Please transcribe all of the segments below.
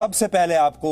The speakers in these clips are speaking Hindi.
सबसे पहले आपको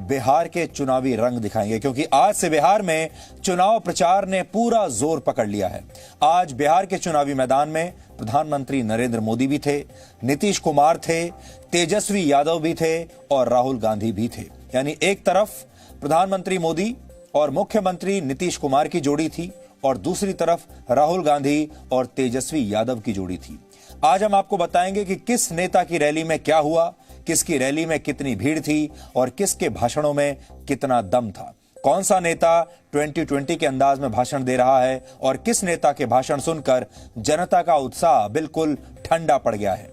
बिहार के चुनावी रंग दिखाएंगे क्योंकि आज से बिहार में चुनाव प्रचार ने पूरा जोर पकड़ लिया है। आज बिहार के चुनावी मैदान में प्रधानमंत्री नरेंद्र मोदी भी थे, नीतीश कुमार थे, तेजस्वी यादव भी थे और राहुल गांधी भी थे। यानी एक तरफ प्रधानमंत्री मोदी और मुख्यमंत्री नीतीश कुमार की जोड़ी थी और दूसरी तरफ राहुल गांधी और तेजस्वी यादव की जोड़ी थी। आज हम आपको बताएंगे कि किस नेता की रैली में क्या हुआ, किसकी रैली में कितनी भीड़ थी और किसके भाषणों में कितना दम था। कौन सा नेता 2020 के अंदाज में भाषण दे रहा है और किस नेता के भाषण सुनकर जनता का उत्साह बिल्कुल ठंडा पड़ गया है।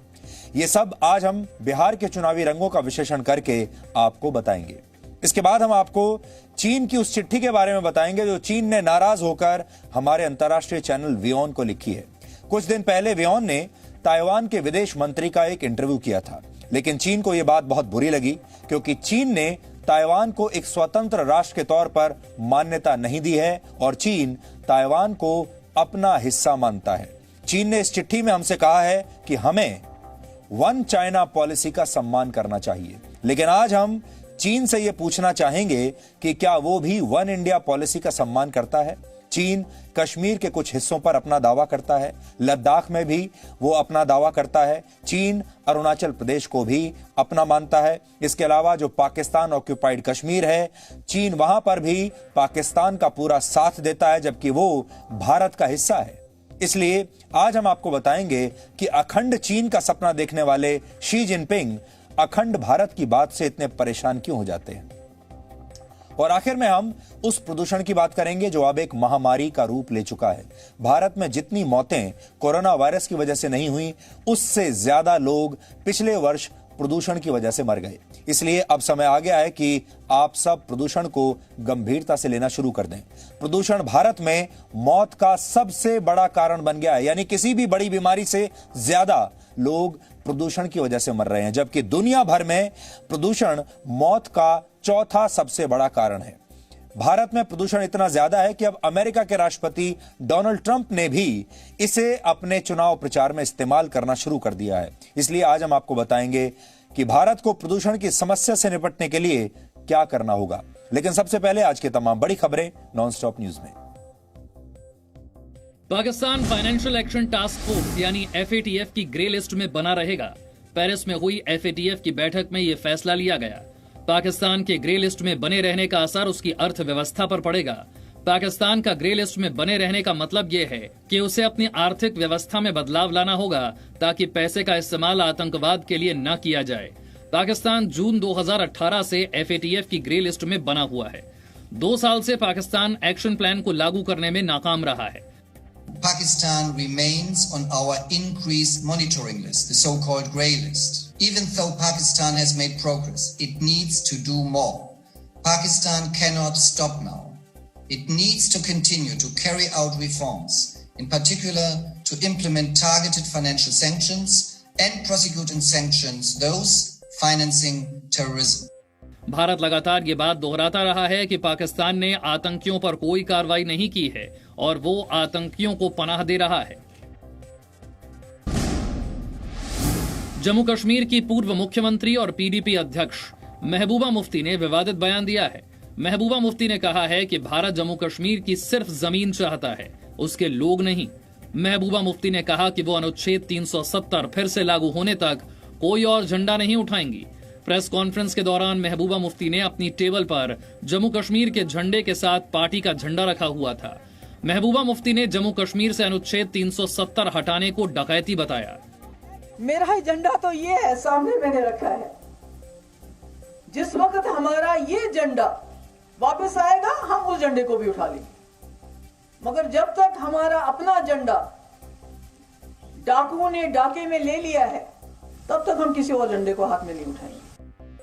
ये सब आज हम बिहार के चुनावी रंगों का विश्लेषण करके आपको बताएंगे। इसके बाद हम आपको चीन की उस चिट्ठी के बारे में बताएंगे जो चीन ने नाराज होकर हमारे अंतर्राष्ट्रीय चैनल वियोन को लिखी है। कुछ दिन पहले वियोन ने ताइवान के विदेश मंत्री का एक इंटरव्यू किया था, लेकिन चीन को यह बात बहुत बुरी लगी क्योंकि चीन ने ताइवान को एक स्वतंत्र राष्ट्र के तौर पर मान्यता नहीं दी है और चीन ताइवान को अपना हिस्सा मानता है। चीन ने इस चिट्ठी में हमसे कहा है कि हमें वन चाइना पॉलिसी का सम्मान करना चाहिए, लेकिन आज हम चीन से यह पूछना चाहेंगे कि क्या वो भी वन इंडिया पॉलिसी का सम्मान करता है। चीन कश्मीर के कुछ हिस्सों पर अपना दावा करता है, लद्दाख में भी वो अपना दावा करता है, चीन अरुणाचल प्रदेश को भी अपना मानता है। इसके अलावा जो पाकिस्तान ऑक्यूपाइड कश्मीर है, चीन वहां पर भी पाकिस्तान का पूरा साथ देता है जबकि वो भारत का हिस्सा है। इसलिए आज हम आपको बताएंगे कि अखंड चीन का सपना देखने वाले शी जिनपिंग अखंड भारत की बात से इतने परेशान क्यों हो जाते हैं। और आखिर में हम उस प्रदूषण की बात करेंगे जो अब एक महामारी का रूप ले चुका है। भारत में जितनी मौतें कोरोना वायरस की वजह से नहीं हुई, उससे ज्यादा लोग पिछले वर्ष प्रदूषण की वजह से मर गए। इसलिए अब समय आ गया है कि आप सब प्रदूषण को गंभीरता से लेना शुरू कर दें। प्रदूषण भारत में मौत का सबसे बड़ा कारण बन गया है, यानी किसी भी बड़ी बीमारी से ज्यादा लोग प्रदूषण की वजह से मर रहे हैं, जबकि दुनिया भर में प्रदूषण मौत का चौथा सबसे बड़ा कारण है। भारत में प्रदूषण इतना ज्यादा है कि अब अमेरिका के राष्ट्रपति डोनाल्ड ट्रंप ने भी इसे अपने चुनाव प्रचार में इस्तेमाल करना शुरू कर दिया है। इसलिए आज हम आपको बताएंगे कि भारत को प्रदूषण की समस्या से निपटने के लिए क्या करना होगा। लेकिन सबसे पहले आज की तमाम बड़ी खबरें नॉनस्टॉप न्यूज में। Pakistan financial action task force यानी FATF की ग्रे लिस्ट में बना रहेगा। पेरिस में हुई FATF की बैठक में यह फैसला लिया गया। पाकिस्तान के ग्रे लिस्ट में बने रहने का असर उसकी अर्थव्यवस्था पर पड़ेगा। पाकिस्तान का ग्रे लिस्ट में बने रहने का मतलब ये है कि उसे अपनी आर्थिक व्यवस्था में बदलाव लाना होगा ताकि पैसे का इस्तेमाल आतंकवाद के लिए न किया जाए। पाकिस्तान जून 2018 से FATF की ग्रे लिस्ट में बना हुआ है। 2 साल से पाकिस्तान एक्शन प्लान को लागू करने में नाकाम रहा है। Pakistan remains on our increased monitoring list, the so-called grey list. Even though Pakistan has made progress, it needs to do more. Pakistan cannot stop now. It needs to continue to carry out reforms, in particular to implement targeted financial sanctions and prosecute and sanctions those financing terrorism. Bharat लगातार ये बात दोहराता रहा है कि पाकिस्तान ने आतंकियों पर कोई कार्रवाई नहीं की है और वो आतंकियों को पनाह दे रहा है। जम्मू कश्मीर की पूर्व मुख्यमंत्री और PDP अध्यक्ष महबूबा मुफ्ती ने विवादित बयान दिया है। महबूबा मुफ्ती ने कहा है कि भारत जम्मू कश्मीर की सिर्फ जमीन चाहता है, उसके लोग नहीं। महबूबा मुफ्ती ने कहा कि वो अनुच्छेद 370 फिर से लागू होने तक कोई और झंडा नहीं उठाएंगी। प्रेस कॉन्फ्रेंस के दौरान महबूबा मुफ्ती ने अपनी टेबल पर जम्मू कश्मीर के झंडे के साथ पार्टी का झंडा रखा हुआ था। महबूबा मुफ्ती ने जम्मू कश्मीर से अनुच्छेद 370 हटाने को डकैती बताया। मेरा ही झंडा तो ये है, सामने मैंने रखा है। जिस वक्त हमारा ये झंडा वापस आएगा हम उस झंडे को भी उठा लेंगे, मगर जब तक हमारा अपना झंडा डाकुओं ने डाके में ले लिया है तब तक हम किसी और झंडे को हाथ में नहीं उठाएंगे।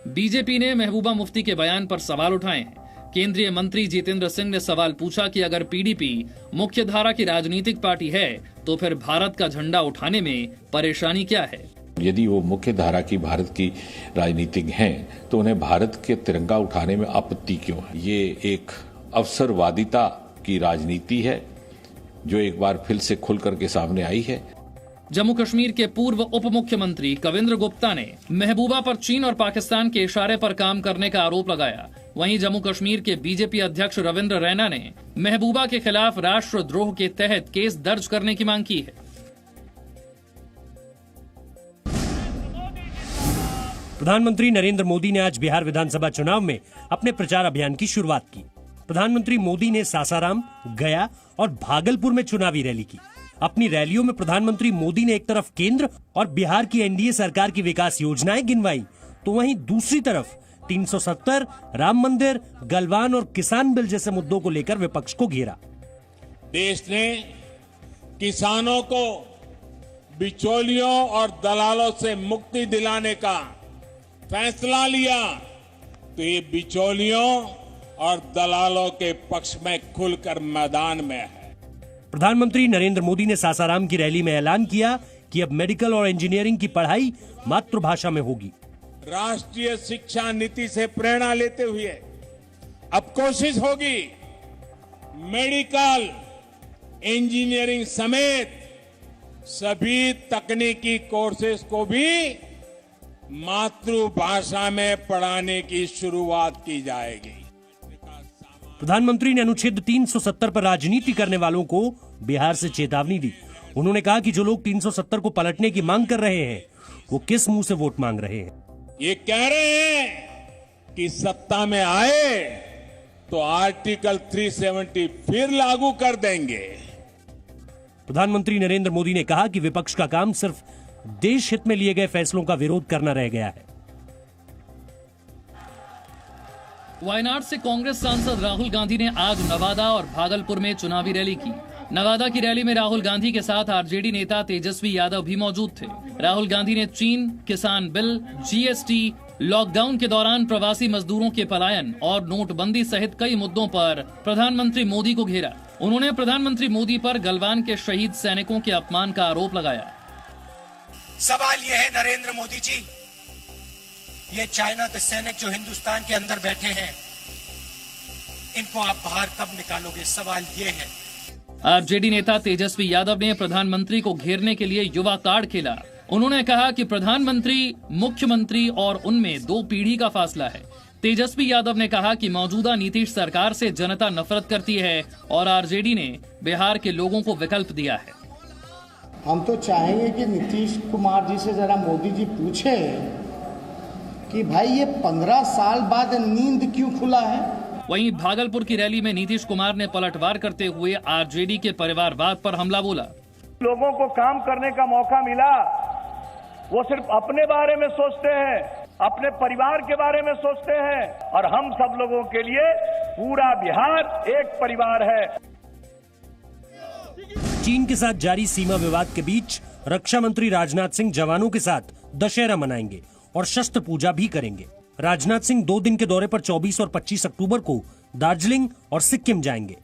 बीजेपी ने महबूबा मुफ्ती के बयान पर सवाल उठाए हैं। केंद्रीय मंत्री जितेंद्र सिंह ने सवाल पूछा कि अगर PDP मुख्य धारा की राजनीतिक पार्टी है तो फिर भारत का झंडा उठाने में परेशानी क्या है। यदि वो मुख्य धारा की भारत की राजनीतिक हैं तो उन्हें भारत के तिरंगा उठाने में आपत्ति क्यों है। ये एक अवसरवादिता की राजनीति है जो एक बार फिर से खुल करके सामने आई है। जम्मू कश्मीर के पूर्व उप मुख्यमंत्री कविंद्र गुप्ता ने महबूबा पर चीन और पाकिस्तान के इशारे पर काम करने का आरोप लगाया। वहीं जम्मू कश्मीर के बीजेपी अध्यक्ष रविंद्र रैना ने महबूबा के खिलाफ राष्ट्रद्रोह के तहत केस दर्ज करने की मांग की है। प्रधानमंत्री नरेंद्र मोदी ने आज बिहार विधानसभा चुनाव में अपने प्रचार अभियान की शुरुआत की। प्रधानमंत्री मोदी ने सासाराम, गया और भागलपुर में चुनावी रैली की। अपनी रैलियों में प्रधानमंत्री मोदी ने एक तरफ केंद्र और बिहार की एनडीए सरकार की विकास योजनाएं गिनवाई, तो वहीं दूसरी तरफ 370, राम मंदिर, गलवान और किसान बिल जैसे मुद्दों को लेकर विपक्ष को घेरा। देश ने किसानों को बिचौलियों और दलालों से मुक्ति दिलाने का फैसला लिया, तो ये बिचौलियों और दलालों के पक्ष में खुलकर मैदान में है। प्रधानमंत्री नरेंद्र मोदी ने सासाराम की रैली में ऐलान किया कि अब मेडिकल और इंजीनियरिंग की पढ़ाई मातृभाषा में होगी। राष्ट्रीय शिक्षा नीति से प्रेरणा लेते हुए अब कोशिश होगी मेडिकल, इंजीनियरिंग समेत सभी तकनीकी कोर्सेज को भी मातृभाषा में पढ़ाने की शुरुआत की जाएगी। प्रधानमंत्री ने अनुच्छेद 370 पर राजनीति करने वालों को बिहार से चेतावनी दी। उन्होंने कहा कि जो लोग 370 को पलटने की मांग कर रहे हैं, वो किस मुंह से वोट मांग रहे हैं। ये कह रहे हैं कि सत्ता में आए तो आर्टिकल 370 फिर लागू कर देंगे। प्रधानमंत्री नरेंद्र मोदी ने कहा कि विपक्ष का काम सिर्फ देश हित में लिए गए फैसलों का विरोध करना रह गया है। वायनाड से कांग्रेस सांसद राहुल गांधी ने आज नवादा और भागलपुर में चुनावी रैली की। नवादा की रैली में राहुल गांधी के साथ आरजेडी नेता तेजस्वी यादव भी मौजूद थे। राहुल गांधी ने चीन, किसान बिल, जीएसटी, लॉकडाउन के दौरान प्रवासी मजदूरों के पलायन और नोटबंदी सहित कई मुद्दों पर प्रधानमंत्री मोदी को घेरा। उन्होंने प्रधानमंत्री मोदी पर गलवान के शहीद सैनिकों के अपमान का आरोप लगाया। सवाल यह है नरेंद्र मोदी जी, ये चाइना के सैनिक जो हिंदुस्तान के अंदर बैठे हैं, इनको आप बाहर कब निकालोगे? सवाल ये है। आरजेडी नेता तेजस्वी यादव ने प्रधानमंत्री को घेरने के लिए युवा कार्ड खेला। उन्होंने कहा कि प्रधानमंत्री, मुख्यमंत्री और उनमें 2 पीढ़ी का फासला है। तेजस्वी यादव ने कहा कि मौजूदा नीतीश सरकार से जनता नफरत करती है और आरजेडी ने बिहार के लोगों को विकल्प दिया है। हम तो चाहेंगे कि नीतीश कुमार जी से जरा मोदी जी पूछे कि भाई ये 15 साल बाद नींद क्यों खुला है। वहीं भागलपुर की रैली में नीतीश कुमार ने पलटवार करते हुए आरजेडी के परिवारवाद पर हमला बोला। लोगों को काम करने का मौका मिला, वो सिर्फ अपने बारे में सोचते हैं, अपने परिवार के बारे में सोचते हैं, और हम सब लोगों के लिए पूरा बिहार एक परिवार है। चीन के साथ जारी सीमा विवाद के बीच रक्षा मंत्री राजनाथ सिंह जवानों के साथ दशहरा मनाएंगे और शस्त्र पूजा भी करेंगे। राजनाथ सिंह 2 दिन के दौरे पर 24 और 25 अक्टूबर को दार्जिलिंग और सिक्किम जाएंगे।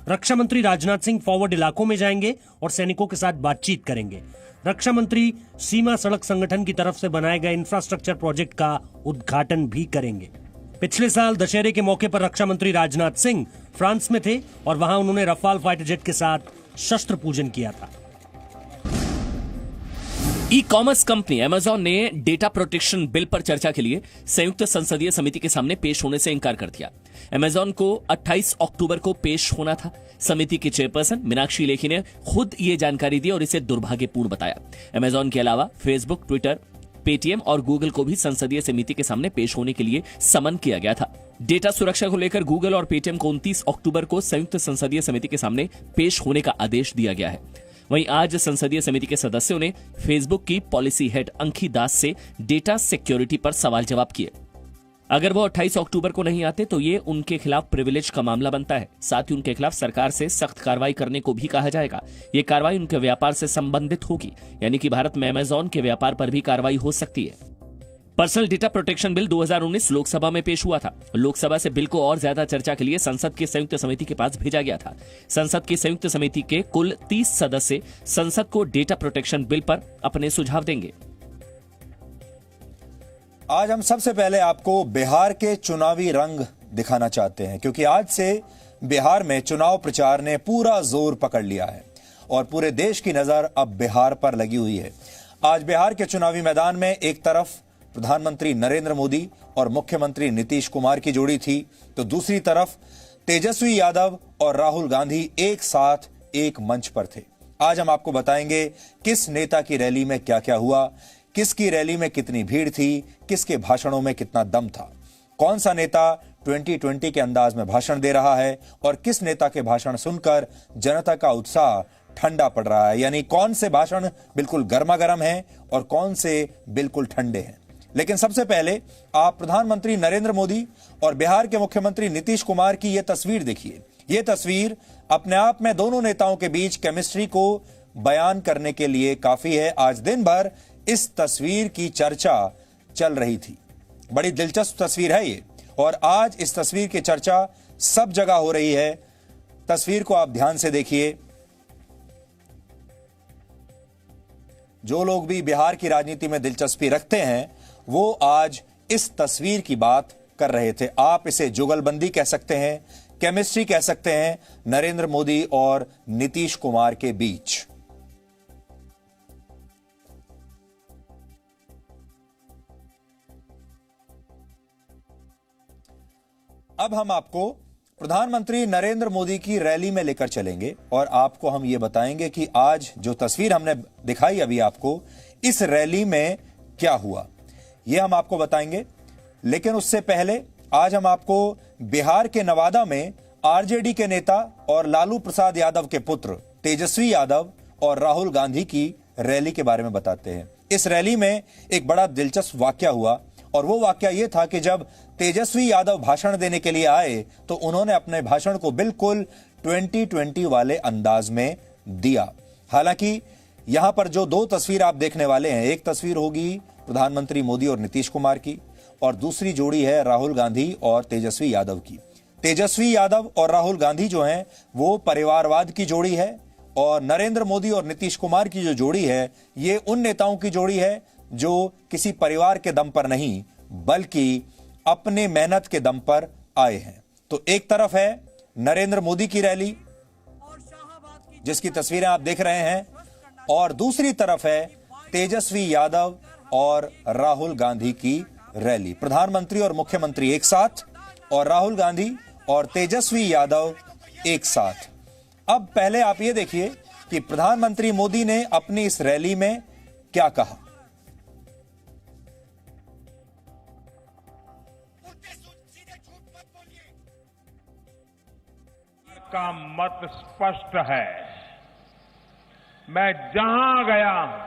रक्षा मंत्री राजनाथ सिंह फॉरवर्ड इलाकों में जाएंगे और सैनिकों के साथ बातचीत करेंगे। रक्षा मंत्री सीमा सड़क संगठन की तरफ से बनाए गए इंफ्रास्ट्रक्चर प्रोजेक्ट का उद्घाटन भी करेंगे। पिछले साल दशहरे के मौके पर रक्षा मंत्री राजनाथ सिंह फ्रांस में थे और वहां उन्होंने रफाल फाइटर जेट के साथ शस्त्र पूजन किया था। ई कॉमर्स कंपनी अमेजॉन ने डेटा प्रोटेक्शन बिल पर चर्चा के लिए संयुक्त संसदीय समिति के सामने पेश होने से इंकार कर दिया। अमेजॉन को 28 अक्टूबर को पेश होना था। समिति की चेयरपर्सन मीनाक्षी लेखी ने खुद ये जानकारी दी और इसे दुर्भाग्यपूर्ण बताया। अमेजॉन के अलावा फेसबुक, ट्विटर, पेटीएम और गूगल को भी संसदीय समिति के सामने पेश होने के लिए समन किया गया था। डेटा सुरक्षा को लेकर गूगल और पेटीएम को 29 अक्टूबर को संयुक्त संसदीय समिति के सामने पेश होने का आदेश दिया गया है। वहीं आज संसदीय समिति के सदस्यों ने फेसबुक की पॉलिसी हेड अंकी दास से डेटा सिक्योरिटी पर सवाल जवाब किए। अगर वो 28 अक्टूबर को नहीं आते तो ये उनके खिलाफ प्रिविलेज का मामला बनता है। साथ ही उनके खिलाफ सरकार से सख्त कार्रवाई करने को भी कहा जाएगा। ये कार्रवाई उनके व्यापार से संबंधित होगी, यानी कि भारत में अमेजॉन के व्यापार पर भी कार्रवाई हो सकती है। Personal data protection bill 2019 Lok Sabha में पेश हुआ था। लोकसभा से बिल को और ज्यादा चर्चा के लिए संसद की संयुक्त समिति के पास भेजा गया था। संसद की संयुक्त समिति के कुल 30 सदस्य संसद को डेटा प्रोटेक्शन बिल पर अपने सुझाव देंगे। आज हम सबसे पहले आपको बिहार के चुनावी रंग दिखाना चाहते हैं, क्योंकि आज से बिहार में चुनाव प्रचार ने पूरा जोर पकड़ लिया है। और पूरे देश की नजर अब बिहार पर लगी हुई है। आज बिहार के चुनावी मैदान में एक तरफ प्रधानमंत्री नरेंद्र मोदी और मुख्यमंत्री नीतीश कुमार की जोड़ी थी, तो दूसरी तरफ तेजस्वी यादव और राहुल गांधी एक साथ एक मंच पर थे। आज हम आपको बताएंगे किस नेता की रैली में क्या क्या हुआ, किसकी रैली में कितनी भीड़ थी, किसके भाषणों में कितना दम था, कौन सा नेता 2020 के अंदाज में भाषण दे रहा है और किस नेता के भाषण सुनकर जनता का उत्साह ठंडा पड़ रहा है, यानी कौन से भाषण बिल्कुल गर्मा गर्म हैं और कौन से बिल्कुल ठंडे हैं। लेकिन सबसे पहले आप प्रधानमंत्री नरेंद्र मोदी और बिहार के मुख्यमंत्री नीतीश कुमार की यह तस्वीर देखिए। यह तस्वीर अपने आप में दोनों नेताओं के बीच केमिस्ट्री को बयान करने के लिए काफी है। आज दिन भर इस तस्वीर की चर्चा चल रही थी। बड़ी दिलचस्प तस्वीर है ये, और आज इस तस्वीर की चर्चा सब जगह हो रही है। तस्वीर को आप ध्यान से देखिए। जो लोग भी बिहार की राजनीति में दिलचस्पी रखते हैं वो आज इस तस्वीर की बात कर रहे थे। आप इसे जुगलबंदी कह सकते हैं, केमिस्ट्री कह सकते हैं नरेंद्र मोदी और नीतीश कुमार के बीच। अब हम आपको प्रधानमंत्री नरेंद्र मोदी की रैली में लेकर चलेंगे और आपको हम ये बताएंगे कि आज जो तस्वीर हमने दिखाई अभी आपको, इस रैली में क्या हुआ, यह हम आपको बताएंगे। लेकिन उससे पहले आज हम आपको बिहार के नवादा में आरजेडी के नेता और लालू प्रसाद यादव के पुत्र तेजस्वी यादव और राहुल गांधी की रैली के बारे में बताते हैं। इस रैली में एक बड़ा दिलचस्प वाकया हुआ, और वो वाकया ये था कि जब तेजस्वी यादव भाषण देने के लिए आए तो उन्होंने अपने भाषण को बिल्कुल 2020 वाले अंदाज में दिया। हालांकि यहां पर जो दो तस्वीर आप देखने वाले हैं, एक तस्वीर होगी प्रधानमंत्री मोदी और नीतीश कुमार की, और दूसरी जोड़ी है राहुल गांधी और तेजस्वी यादव की। तेजस्वी यादव और राहुल गांधी जो हैं वो परिवारवाद की जोड़ी है, और नरेंद्र मोदी और नीतीश कुमार की जो जोड़ी है ये उन नेताओं की जोड़ी है जो किसी परिवार के दम पर नहीं बल्कि अपने मेहनत के दम पर आए हैं। तो एक तरफ है नरेंद्र मोदी की रैली जिसकी तस्वीरें आप देख रहे हैं, और दूसरी तरफ है तेजस्वी यादव और राहुल गांधी की रैली। प्रधानमंत्री और मुख्यमंत्री एक साथ और राहुल गांधी और तेजस्वी यादव एक साथ। अब पहले आप ये देखिए कि प्रधानमंत्री मोदी ने अपनी इस रैली में क्या कहा। का मत स्पष्ट है। मैं जहां गया हूं,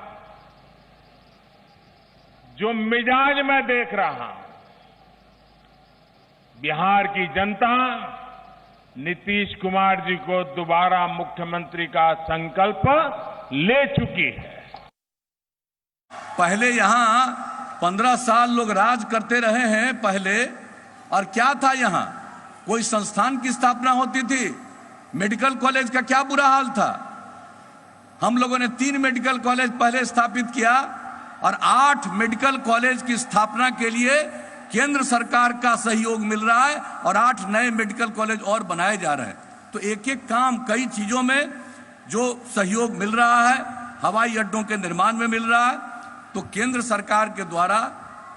जो मिजाज मैं देख रहा हूं, बिहार की जनता नीतीश कुमार जी को दोबारा मुख्यमंत्री का संकल्प ले चुकी है। पहले यहां 15 साल लोग राज करते रहे हैं पहले, और क्या था यहां कोई संस्थान की स्थापना होती थी, मेडिकल कॉलेज का क्या बुरा हाल था। हम लोगों ने 3 मेडिकल कॉलेज पहले स्थापित किया और 8 मेडिकल कॉलेज की स्थापना के लिए केंद्र सरकार का सहयोग मिल रहा है और 8 नए मेडिकल कॉलेज और बनाए जा रहे हैं। तो एक एक काम, कई चीजों में जो सहयोग मिल रहा है, हवाई अड्डों के निर्माण में मिल रहा है। तो केंद्र सरकार के द्वारा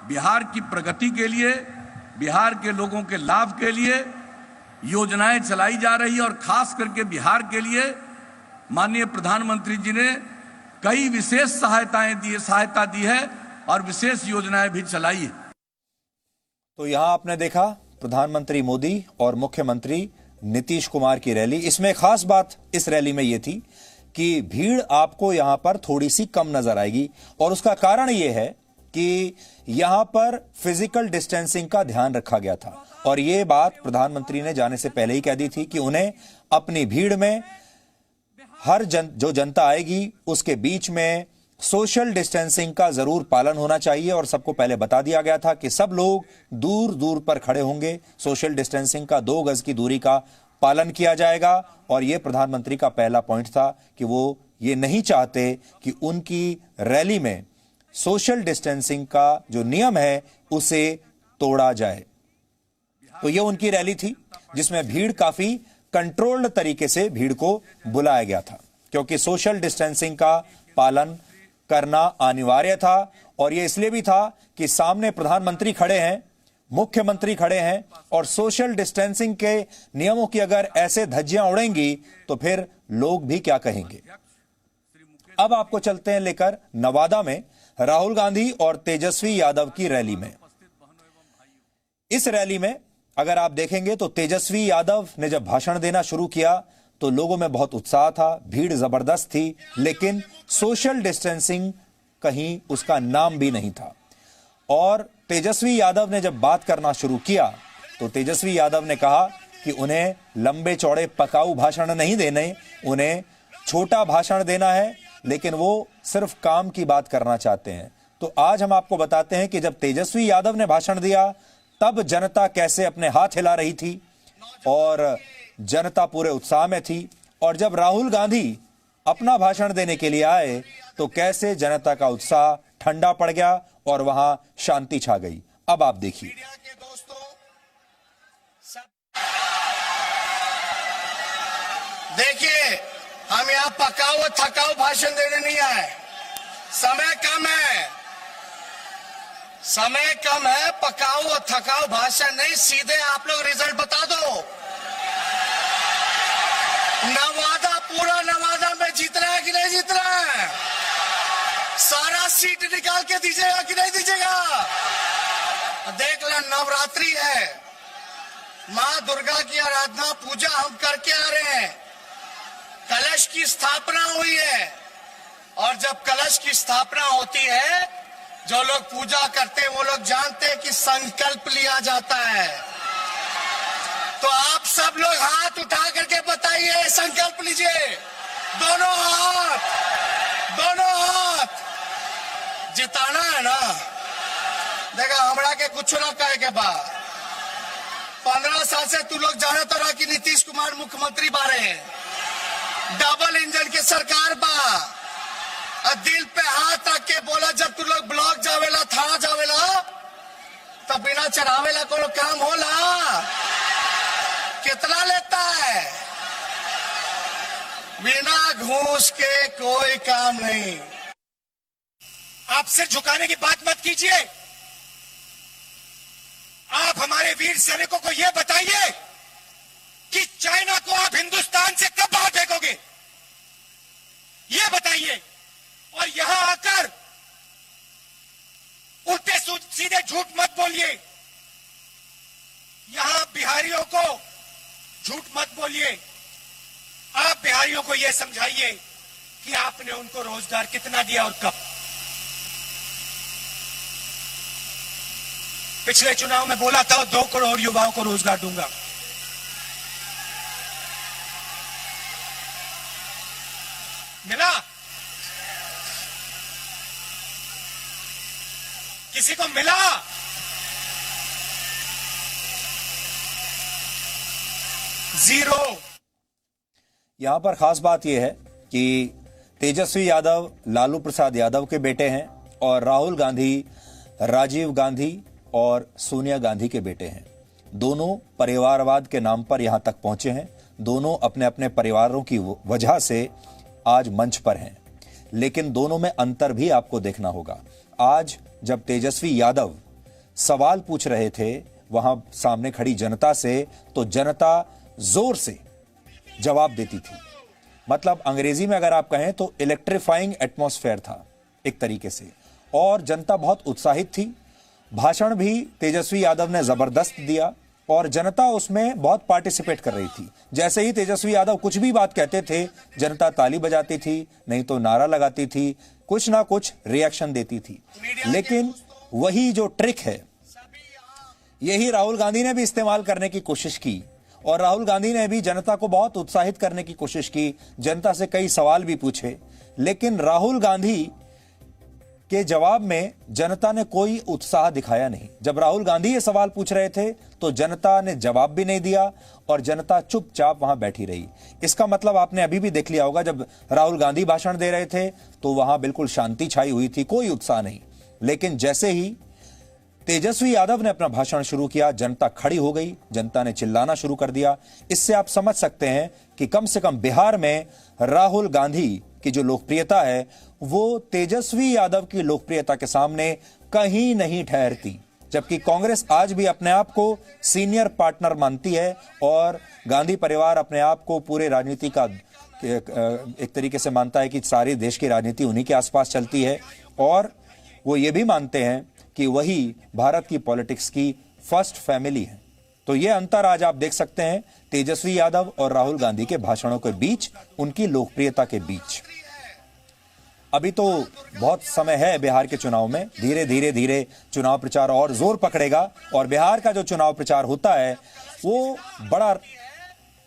बिहार की प्रगति के लिए, बिहार के लोगों के लाभ के लिए योजनाएं चलाई जा रही है, और खास करके बिहार के लिए माननीय प्रधानमंत्री जी ने कई विशेष सहायता दी है और विशेष योजनाएं भी चलाई है। तो यहां आपने देखा प्रधानमंत्री मोदी और मुख्यमंत्री नीतीश कुमार की रैली। इसमें खास बात इस रैली में यह थी कि भीड़ आपको यहां पर थोड़ी सी कम नजर आएगी, और उसका कारण यह है कि यहां पर फिजिकल डिस्टेंसिंग का ध्यान रखा गया था, और यह बात प्रधानमंत्री ने जाने से पहले ही कह दी थी कि उन्हें अपनी भीड़ में जो जनता आएगी उसके बीच में सोशल डिस्टेंसिंग का जरूर पालन होना चाहिए, और सबको पहले बता दिया गया था कि सब लोग दूर दूर पर खड़े होंगे, सोशल डिस्टेंसिंग का 2 गज की दूरी का पालन किया जाएगा। और यह प्रधानमंत्री का पहला पॉइंट था कि वो ये नहीं चाहते कि उनकी रैली में सोशल डिस्टेंसिंग का जो नियम है उसे तोड़ा जाए। तो यह उनकी रैली थी जिसमें भीड़ काफी कंट्रोल्ड तरीके से भीड़ को बुलाया गया था। क्योंकि सोशल डिस्टेंसिंग का पालन करना अनिवार्य था। और यह इसलिए भी था कि सामने प्रधानमंत्री खड़े हैं, मुख्यमंत्री खड़े हैं, और सोशल डिस्टेंसिंग के नियमों की अगर ऐसे धज्जियां उड़ेंगी तो फिर लोग भी क्या कहेंगे। अब आपको चलते हैं लेकर नवादा में राहुल गांधी और तेजस्वी यादव की रैली में। इस रैली में अगर आप देखेंगे तो तेजस्वी यादव ने जब भाषण देना शुरू किया तो लोगों में बहुत उत्साह था, भीड़ जबरदस्त थी, लेकिन सोशल डिस्टेंसिंग कहीं उसका नाम भी नहीं था। और तेजस्वी यादव ने जब बात करना शुरू किया तो तेजस्वी यादव ने कहा कि उन्हें लंबे चौड़े पकाऊ भाषण नहीं देने, उन्हें छोटा भाषण देना है, लेकिन वो सिर्फ काम की बात करना चाहते हैं। तो आज हम आपको बताते हैं कि जब तेजस्वी यादव ने भाषण दिया तब जनता कैसे अपने हाथ हिला रही थी और जनता पूरे उत्साह में थी, और जब राहुल गांधी अपना भाषण देने के लिए आए तो कैसे जनता का उत्साह ठंडा पड़ गया और वहां शांति छा गई। अब आप देखिए। देखिए, हम यहाँ पकाऊ थकाऊ भाषण देने नहीं आए। समय कम है, समय कम है। पकाऊ और थकाऊ भाषण नहीं, सीधे आप लोग रिजल्ट बता दो। नवादा, पूरा नवादा में जीत रहा है कि नहीं जीत रहा है? सारा सीट निकाल के दीजिएगा कि नहीं दीजिएगा? देख लो, नवरात्रि है, माँ दुर्गा की आराधना पूजा हम करके आ रहे हैं। कलश की स्थापना हुई है, और जब कलश की स्थापना होती है, जो लोग पूजा करते हैं वो लोग जानते हैं कि संकल्प लिया जाता है। तो आप सब लोग हाथ उठा करके बताइए, संकल्प लीजिए, दोनों हाथ, दोनों हाथ। जिताना है ना? देखा, हमरा के कुछ ना कहे के बाद 15 साल से तू लोग जाने तो रहा कि नीतीश कुमार मुख्यमंत्री बारे हैं, डबल इंजन की सरकार बा। दिल पे हाथ रख के बोला, जब तू लोग ब्लॉक जावेला, थाना जावेला, तब बिना चढ़ावेला कोनो काम होला? कितना लेता है? बिना घूस के कोई काम नहीं। आप सिर झुकाने की बात मत कीजिए। आप हमारे वीर सैनिकों को यह बताइए कि चाइना को आप हिंदुस्तान से कब बाहर फेंकोगे, यह बताइए। और यहां आकर उल्टे सीधे झूठ मत बोलिए। यहां बिहारियों को झूठ मत बोलिए। आप बिहारियों को यह समझाइए कि आपने उनको रोजगार कितना दिया और कब। पिछले चुनाव में बोला था 2 करोड़ युवाओं को रोजगार दूंगा। मिला? किसी को मिला? जीरो। यहां पर खास बात यह है कि तेजस्वी यादव लालू प्रसाद यादव के बेटे हैं और राहुल गांधी राजीव गांधी और सोनिया गांधी के बेटे हैं। दोनों परिवारवाद के नाम पर यहां तक पहुंचे हैं। दोनों अपने अपने परिवारों की वजह से आज मंच पर हैं, लेकिन दोनों में अंतर भी आपको देखना होगा। आज जब तेजस्वी यादव सवाल पूछ रहे थे वहां सामने खड़ी जनता से, तो जनता जोर से जवाब देती थी। मतलब अंग्रेजी में अगर आप कहें तो इलेक्ट्रीफाइंग एटमॉस्फेयर था एक तरीके से, और जनता बहुत उत्साहित थी। भाषण भी तेजस्वी यादव ने जबरदस्त दिया और जनता उसमें बहुत पार्टिसिपेट कर रही थी। जैसे ही तेजस्वी यादव कुछ भी बात कहते थे, जनता ताली बजाती थी, नहीं तो नारा लगाती थी, कुछ ना कुछ रिएक्शन देती थी। लेकिन वही जो ट्रिक है, यही राहुल गांधी ने भी इस्तेमाल करने की कोशिश की, और राहुल गांधी ने भी जनता को बहुत उत्साहित करने की कोशिश की, जनता से कई सवाल भी पूछे, लेकिन राहुल गांधी के जवाब में जनता ने कोई उत्साह दिखाया नहीं। जब राहुल गांधी ये सवाल पूछ रहे थे तो जनता ने जवाब भी नहीं दिया और जनता चुपचाप वहां बैठी रही। इसका मतलब आपने अभी भी देख लिया होगा, जब राहुल गांधी भाषण दे रहे थे तो वहां बिल्कुल शांति छाई हुई थी, कोई उत्साह नहीं। लेकिन जैसे ही तेजस्वी यादव ने अपना भाषण शुरू किया, जनता खड़ी हो गई, जनता ने चिल्लाना शुरू कर दिया। इससे आप समझ सकते हैं कि कम से कम बिहार में राहुल गांधी की जो लोकप्रियता है वो तेजस्वी यादव की लोकप्रियता के सामने कहीं नहीं ठहरती। जबकि कांग्रेस आज भी अपने आप को सीनियर पार्टनर मानती है और गांधी परिवार अपने आप को पूरे राजनीति का एक तरीके से मानता है कि सारी देश की राजनीति उन्हीं के आसपास चलती है और वो ये भी मानते हैं कि वही भारत की पॉलिटिक्स की फर्स्ट फैमिली है। तो ये अंतर आज आप देख सकते हैं तेजस्वी यादव और राहुल गांधी के भाषणों के बीच, उनकी लोकप्रियता के बीच। अभी तो बहुत समय है बिहार के चुनाव में, धीरे धीरे चुनाव प्रचार और जोर पकड़ेगा और बिहार का जो चुनाव प्रचार होता है वो बड़ा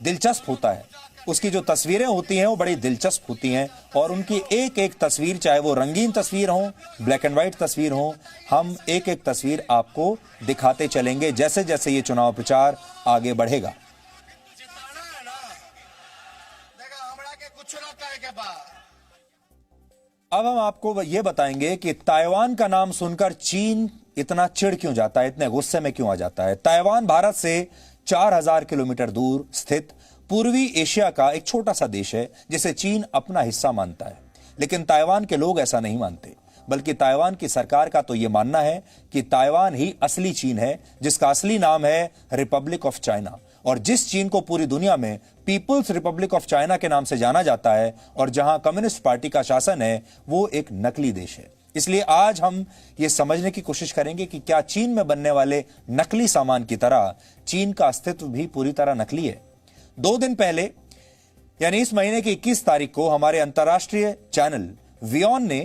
दिलचस्प होता है। उसकी जो तस्वीरें होती हैं वो बड़ी दिलचस्प होती हैं और उनकी एक एक तस्वीर, चाहे वो रंगीन तस्वीर हो, ब्लैक एंड व्हाइट तस्वीर हो, हम एक एक तस्वीर आपको दिखाते चलेंगे जैसे जैसे ये चुनाव प्रचार आगे बढ़ेगा। अब हम आपको ये बताएंगे कि ताइवान का नाम सुनकर चीन इतना चिढ़ क्यों जाता है, इतने गुस्से में क्यों आ जाता है। ताइवान भारत से 4000 किलोमीटर दूर स्थित पूर्वी एशिया का एक छोटा सा देश है जिसे चीन अपना हिस्सा मानता है। लेकिन ताइवान के लोग ऐसा नहीं मानते, बल्कि ताइवान की सरकार का तो यह मानना है कि ताइवान ही असली चीन है, जिसका असली नाम है रिपब्लिक ऑफ चाइना, और जिस चीन को पूरी दुनिया में पीपुल्स रिपब्लिक ऑफ चाइना के नाम से जाना जाता है और जहां कम्युनिस्ट पार्टी का शासन है, वो एक नकली देश है। इसलिए आज हम ये समझने की कोशिश करेंगे कि क्या चीन में बनने वाले नकली सामान की तरह चीन का अस्तित्व भी पूरी तरह नकली है। 2 दिन पहले यानी इस महीने की 21 तारीख को हमारे अंतर्राष्ट्रीय चैनल वियॉन ने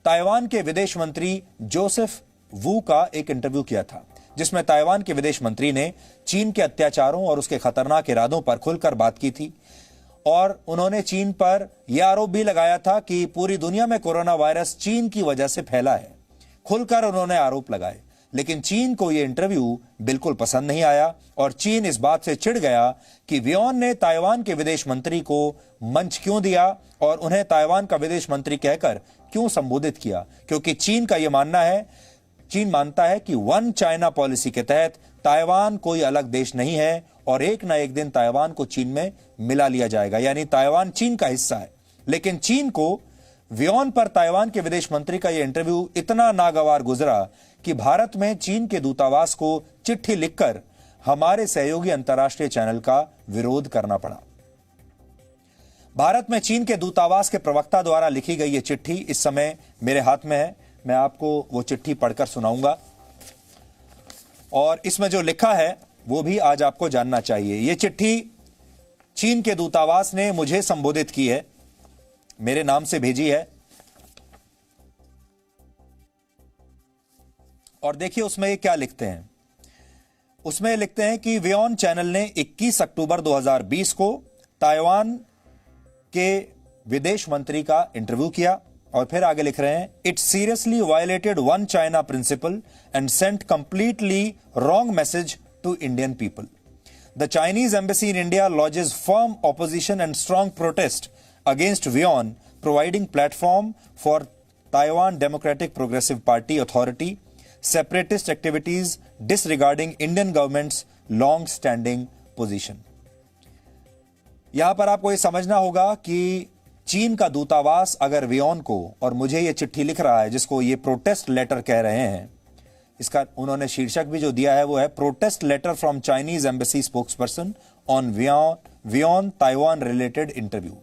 ताइवान के विदेश मंत्री जोसेफ वू का एक इंटरव्यू किया था, जिसमें ताइवान के विदेश मंत्री ने चीन के अत्याचारों और उसके खतरनाक इरादों पर खुलकर बात की थी और उन्होंने चीन पर यह आरोप भी लगाया था कि पूरी दुनिया में कोरोना वायरस चीन की वजह से फैला है। खुलकर उन्होंने आरोप लगाए, लेकिन चीन को यह इंटरव्यू बिल्कुल पसंद नहीं आया और चीन इस बात से चिढ़ गया कि वियॉन ने ताइवान के विदेश मंत्री को मंच क्यों दिया और उन्हें ताइवान का विदेश मंत्री कहकर क्यों संबोधित किया, क्योंकि चीन का यह मानना है, चीन मानता है कि वन चाइना पॉलिसी के तहत ताइवान कोई अलग देश नहीं है और एक ना एक दिन ताइवान को चीन में मिला लिया जाएगा, यानी ताइवान चीन का हिस्सा है। लेकिन चीन को वियॉन पर ताइवान के विदेश मंत्री का यह इंटरव्यू इतना नागवार गुजरा कि भारत में चीन के दूतावास को चिट्ठी लिखकर हमारे सहयोगी अंतर्राष्ट्रीय चैनल का विरोध करना पड़ा। भारत में चीन के दूतावास के प्रवक्ता द्वारा लिखी गई यह चिट्ठी इस समय मेरे हाथ में है। मैं आपको वो चिट्ठी पढ़कर सुनाऊंगा और इसमें जो लिखा है वो भी आज आपको जानना चाहिए। ये चिट्ठी चीन के दूतावास ने मुझे संबोधित की है, मेरे नाम से भेजी है और देखिए उसमें ये क्या लिखते हैं। उसमें लिखते हैं कि वियॉन चैनल ने 21 अक्टूबर 2020 को ताइवान के विदेश मंत्री का इंटरव्यू किया और फिर आगे लिख रहे हैं, it seriously violated one China principle and sent completely wrong message to Indian people. The Chinese embassy in India lodges firm opposition and strong protest against वियॉन providing platform for Taiwan democratic progressive party authority separatist activities disregarding Indian government's long standing position. यहां पर आपको यह समझना होगा कि चीन का दूतावास अगर वियॉन को, और मुझे यह चिट्ठी लिख रहा है जिसको ये प्रोटेस्ट लेटर कह रहे हैं, इसका उन्होंने शीर्षक भी जो दिया है वो है protest letter from Chinese embassy spokesperson on वियॉन ताइवान रिलेटेड इंटरव्यू।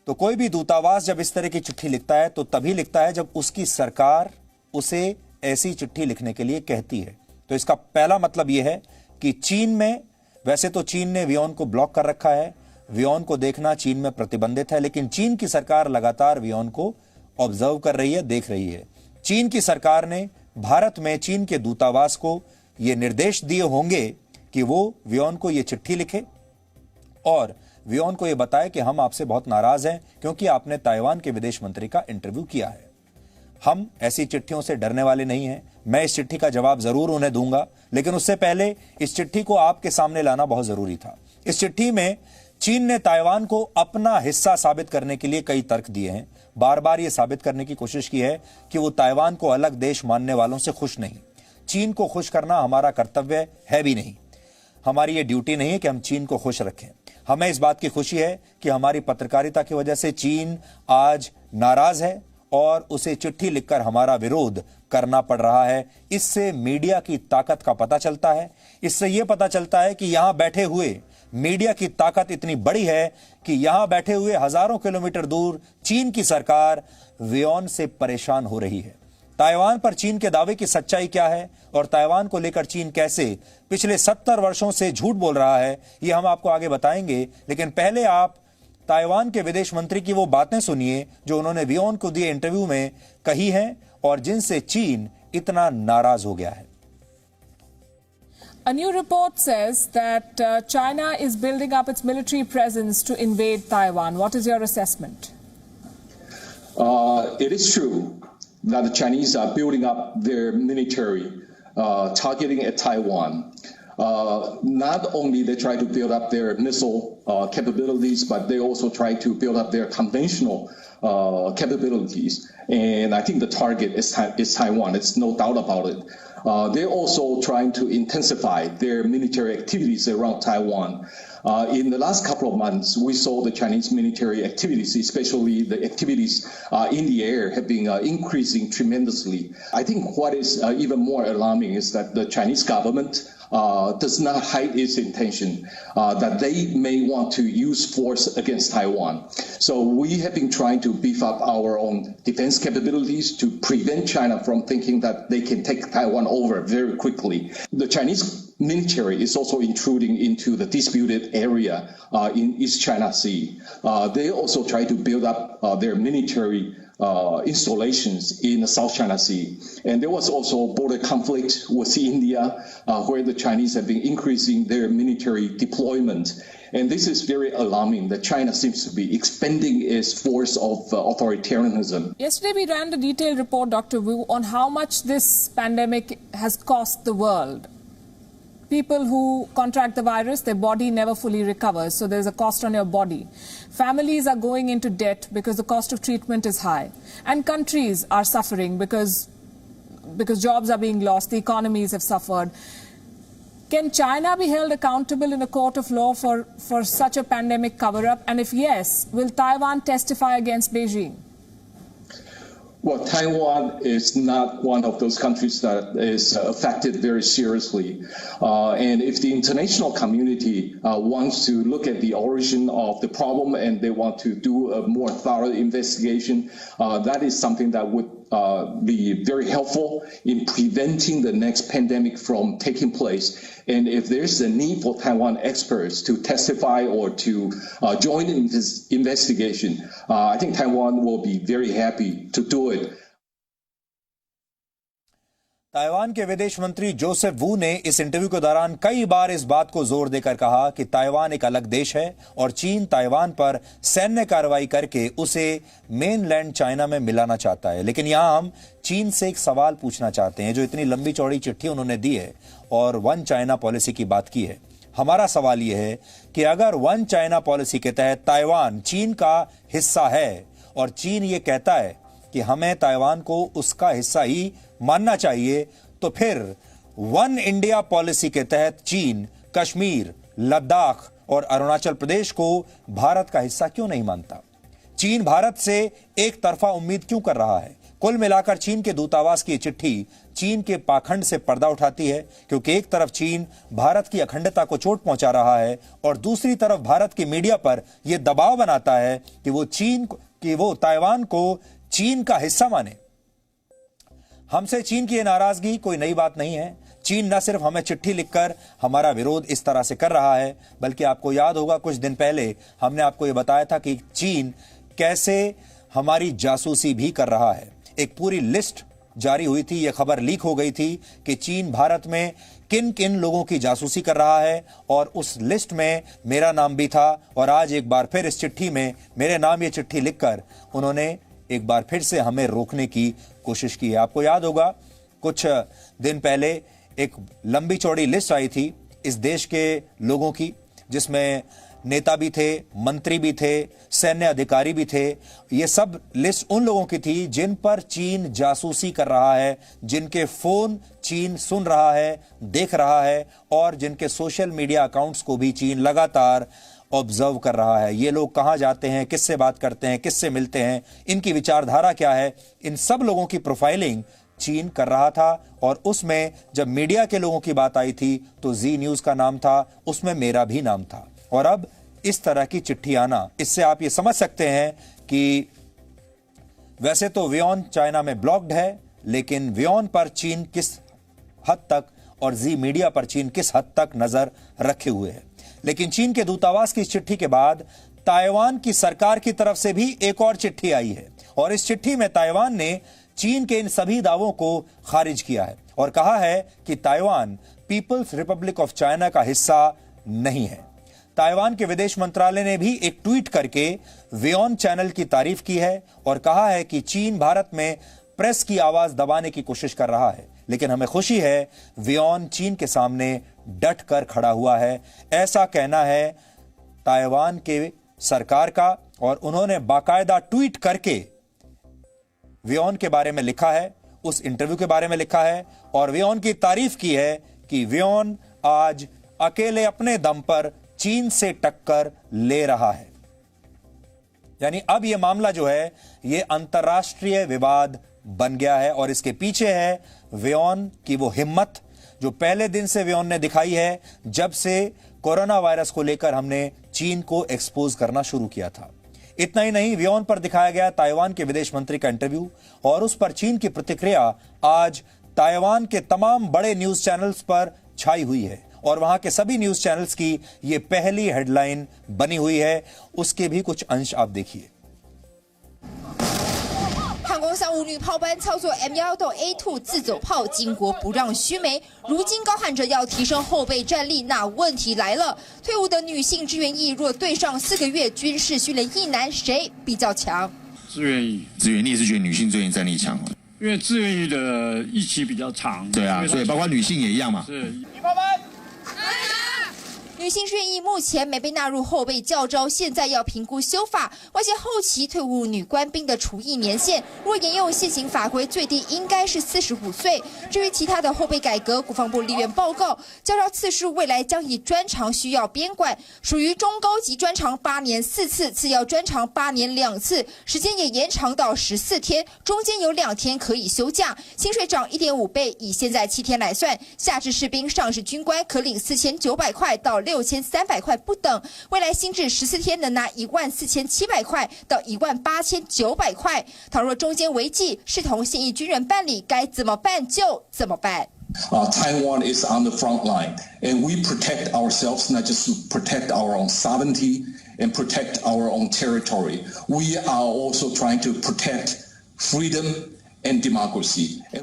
तो कोई भी दूतावास जब इस तरह की चिट्ठी लिखता है तो तभी लिखता है जब उसकी सरकार उसे ऐसी चिट्ठी लिखने के लिए कहती है। तो इसका पहला मतलब यह है कि चीन में, वैसे तो चीन ने वियॉन को ब्लॉक कर रखा है, वियॉन को देखना चीन में प्रतिबंधित है, लेकिन चीन की सरकार लगातार वियॉन को ऑब्जर्व कर रही है, देख रही है। चीन की सरकार ने भारत में चीन के दूतावास को यह निर्देश दिए होंगे कि वो वियॉन को यह चिट्ठी लिखे और वियॉन को यह बताए कि हम आपसे बहुत नाराज हैं क्योंकि आपने ताइवान के विदेश मंत्री का इंटरव्यू किया है। हम ऐसी चिट्ठियों से डरने वाले नहीं हैं। मैं इस चिट्ठी का जवाब जरूर उन्हें दूंगा, लेकिन उससे पहले इस चिट्ठी को आपके सामने लाना बहुत जरूरी था। इस चिट्ठी में चीन ने ताइवान को अपना हिस्सा साबित करने के लिए कई तर्क दिए हैं। बार बार यह साबित करने की कोशिश की है कि वो ताइवान को अलग देश मानने वालों से खुश नहीं। चीन को खुश करना हमारा कर्तव्य है भी नहीं। हमारी ये ड्यूटी नहीं है कि हम चीन को खुश रखें। हमें इस बात की खुशी है कि हमारी पत्रकारिता की वजह से चीन आज नाराज है और उसे चिट्ठी लिखकर हमारा विरोध करना पड़ रहा है। इससे मीडिया की ताकत का पता चलता है। इससे यह पता चलता है कि यहां बैठे हुए मीडिया की ताकत इतनी बड़ी है कि यहां बैठे हुए हजारों किलोमीटर दूर चीन की सरकार व्योम से परेशान हो रही है। ताइवान पर चीन के दावे की सच्चाई क्या है और ताइवान को लेकर चीन कैसे पिछले 70 वर्षों से झूठ बोल रहा है, यह हम आपको आगे बताएंगे। लेकिन पहले आप ताइवान के विदेश मंत्री की वो बातें सुनिए जो उन्होंने व्योम को दिए इंटरव्यू में कही हैं और जिनसे चीन इतना नाराज हो गया है। A new report says that China is building up its military presence to invade Taiwan. What is your assessment? It is true that the Chinese are building up their military targeting at Taiwan. Not only they try to build up their missile capabilities, but they also try to build up their conventional capabilities. And I think the target is Taiwan. It's no doubt about it. They're also trying to intensify their military activities around Taiwan. In the last couple of months, we saw the Chinese military activities, especially the activities in the air, have been increasing tremendously. I think what is even more alarming is that the Chinese government does not hide its intention that they may want to use force against Taiwan. So we have been trying to beef up our own defense capabilities to prevent China from thinking that they can take Taiwan over very quickly. The Chinese military is also intruding into the disputed area in East China Sea. They also try to build up their military installations in the South China Sea. And there was also border conflict with India, where the Chinese have been increasing their military deployment. And this is very alarming that China seems to be expanding its force of authoritarianism. Yesterday we ran a detailed report, Dr. Wu, on how much this pandemic has cost the world. People who contract the virus, their body never fully recovers, so there's a cost on your body. Families are going into debt because the cost of treatment is high. And countries are suffering because jobs are being lost, the economies have suffered. Can China be held accountable in a court of law for such a pandemic cover-up? And if yes, will Taiwan testify against Beijing? Well, Taiwan is not one of those countries that is affected very seriously. And if the international community wants to look at the origin of the problem and they want to do a more thorough investigation, that is something that would be very helpful in preventing the next pandemic from taking place. And if there's a need for Taiwan experts to testify or to join in this investigation, I think Taiwan will be very happy to do it. Taiwan के विदेश मंत्री जोसेफ वू ने इस इंटरव्यू के दौरान कई बार इस बात को जोर देकर कहा कि ताइवान एक अलग देश है और चीन ताइवान पर सैन्य कार्रवाई करके उसे मेनलैंड चाइना में मिलाना चाहता है। लेकिन यहां हम चीन से एक सवाल पूछना चाहते हैं। जो इतनी लंबी चौड़ी चिट्ठी उन्होंने दी है और वन चाइना पॉलिसी की बात की है, हमारा सवाल यह है कि अगर वन चाइना पॉलिसी के तहत ताइवान चीन का हिस्सा है और चीन ये कहता है कि हमें ताइवान को उसका हिस्सा ही मानना चाहिए, तो फिर वन इंडिया पॉलिसी के तहत चीन कश्मीर, लद्दाख और अरुणाचल प्रदेश को भारत का हिस्सा क्यों नहीं मानता? चीन भारत से एक तरफा उम्मीद क्यों कर रहा है? कुल मिलाकर चीन के दूतावास की चिट्ठी चीन के पाखंड से पर्दा उठाती है, क्योंकि एक तरफ चीन भारत की अखंडता को चोट पहुंचा रहा है और दूसरी तरफ भारत की मीडिया पर यह दबाव बनाता है कि वो ताइवान को चीन का हिस्सा माने। हमसे चीन की यह नाराजगी कोई नई बात नहीं है। चीन न सिर्फ हमें चिट्ठी लिखकर हमारा विरोध इस तरह से कर रहा है, बल्कि आपको याद होगा कुछ दिन पहले हमने आपको यह बताया था कि चीन कैसे हमारी जासूसी भी कर रहा है। एक पूरी लिस्ट जारी हुई थी, यह खबर लीक हो गई थी कि चीन भारत में किन किन लोगों की जासूसी कर रहा है और उस लिस्ट में मेरा नाम भी था। और आज एक बार फिर इस चिट्ठी में मेरे नाम ये चिट्ठी लिखकर उन्होंने एक बार फिर से हमें रोकने की कोशिश की है। आपको याद होगा कुछ दिन पहले एक लंबी चौड़ी लिस्ट आई थी इस देश के लोगों की, जिसमें नेता भी थे, मंत्री भी थे, सैन्य अधिकारी भी थे। ये सब लिस्ट उन लोगों की थी जिन पर चीन जासूसी कर रहा है, जिनके फोन चीन सुन रहा है, देख रहा है और जिनके सोशल मीडिया अकाउंट्स को भी चीन लगातार ऑब्जर्व कर रहा है। ये लोग कहां जाते हैं, किससे बात करते हैं, किससे मिलते हैं, इनकी विचारधारा क्या है, इन सब लोगों की प्रोफाइलिंग चीन कर रहा था। और उसमें जब मीडिया के लोगों की बात आई थी तो जी न्यूज का नाम था, उसमें मेरा भी नाम था। और अब इस तरह की चिट्ठी आना, इससे आप ये समझ सकते हैं कि वैसे तो WION चाइना में ब्लॉक्ड है, लेकिन WION पर चीन किस हद तक और जी मीडिया पर चीन किस हद तक नजर रखे हुए है। लेकिन चीन के दूतावास की इस चिट्ठी के बाद ताइवान की सरकार की तरफ से भी एक और चिट्ठी आई है और इस चिट्ठी में ताइवान ने चीन के इन सभी दावों को खारिज किया है और कहा है कि Taiwan People's Republic of China का हिस्सा नहीं है। ताइवान के विदेश मंत्रालय ने भी एक ट्वीट करके WION चैनल की तारीफ की है और कहा है कि चीन भारत में प्रेस की आवाज दबाने की कोशिश कर रहा है, लेकिन हमें खुशी है WION चीन के सामने डट कर खड़ा हुआ है। ऐसा कहना है ताइवान के सरकार का और उन्होंने बाकायदा ट्वीट करके WION के बारे में लिखा है, उस इंटरव्यू के बारे में लिखा है और WION की तारीफ की है कि WION आज अकेले अपने दम पर चीन से टक्कर ले रहा है। यानी अब यह मामला जो है यह अंतर्राष्ट्रीय विवाद बन गया है और इसके पीछे है WION की वो हिम्मत जो पहले दिन से WION ने दिखाई है जब से कोरोना वायरस को लेकर हमने चीन को एक्सपोज करना शुरू किया था। इतना ही नहीं, WION पर दिखाया गया ताइवान के विदेश मंत्री का इंटरव्यू और उस पर चीन की प्रतिक्रिया आज ताइवान के तमाम बड़े न्यूज चैनल्स पर छाई हुई है और वहां के सभी न्यूज चैनल्स की ये पहली हेडलाइन बनी हुई है। उसके भी कुछ अंश आप देखिए। 航空商务女炮班操作 M112A2 自走炮，巾帼不让须眉。如今高喊着要提升后备战力，那问题来了：退伍的女性志愿役若对上4个月军事训练役男，谁比较强？志愿役，你也是觉得女性志愿役战力强？因为志愿役的役期比较长。对啊，所以包括女性也一样嘛。是。女炮班。 女性志愿役目前没被纳入后备教招，现在要评估修法。外界后期退伍女官兵的除役年限，若沿用现行法规，最低应该是45岁。至于其他的后备改革，国防部立院报告，教招次数未来将以专长需要编管，属于中高级专长8年4次，次要专长8年2次，时间也延长到14天，中间有2天可以休假，薪水涨1.5倍，以现在7天来算，下至士兵、上士军官可领4900块到6300块不等，未来新制14天能拿14700块到18900块。倘若中间违纪，视同现役军人办理，该怎么办就怎么办。 Taiwan is on the front line, and we protect ourselves, not just to protect our own sovereignty and protect our own territory. We are also trying to protect freedom.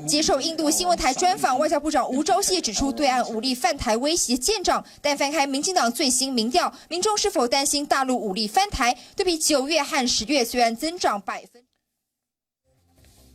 接受印度新闻台专访，外交部长吴钊燮指出，对岸武力犯台威胁见长。但翻开民进党最新民调，民众是否担心大陆武力犯台？对比9月和10月，虽然增长1%。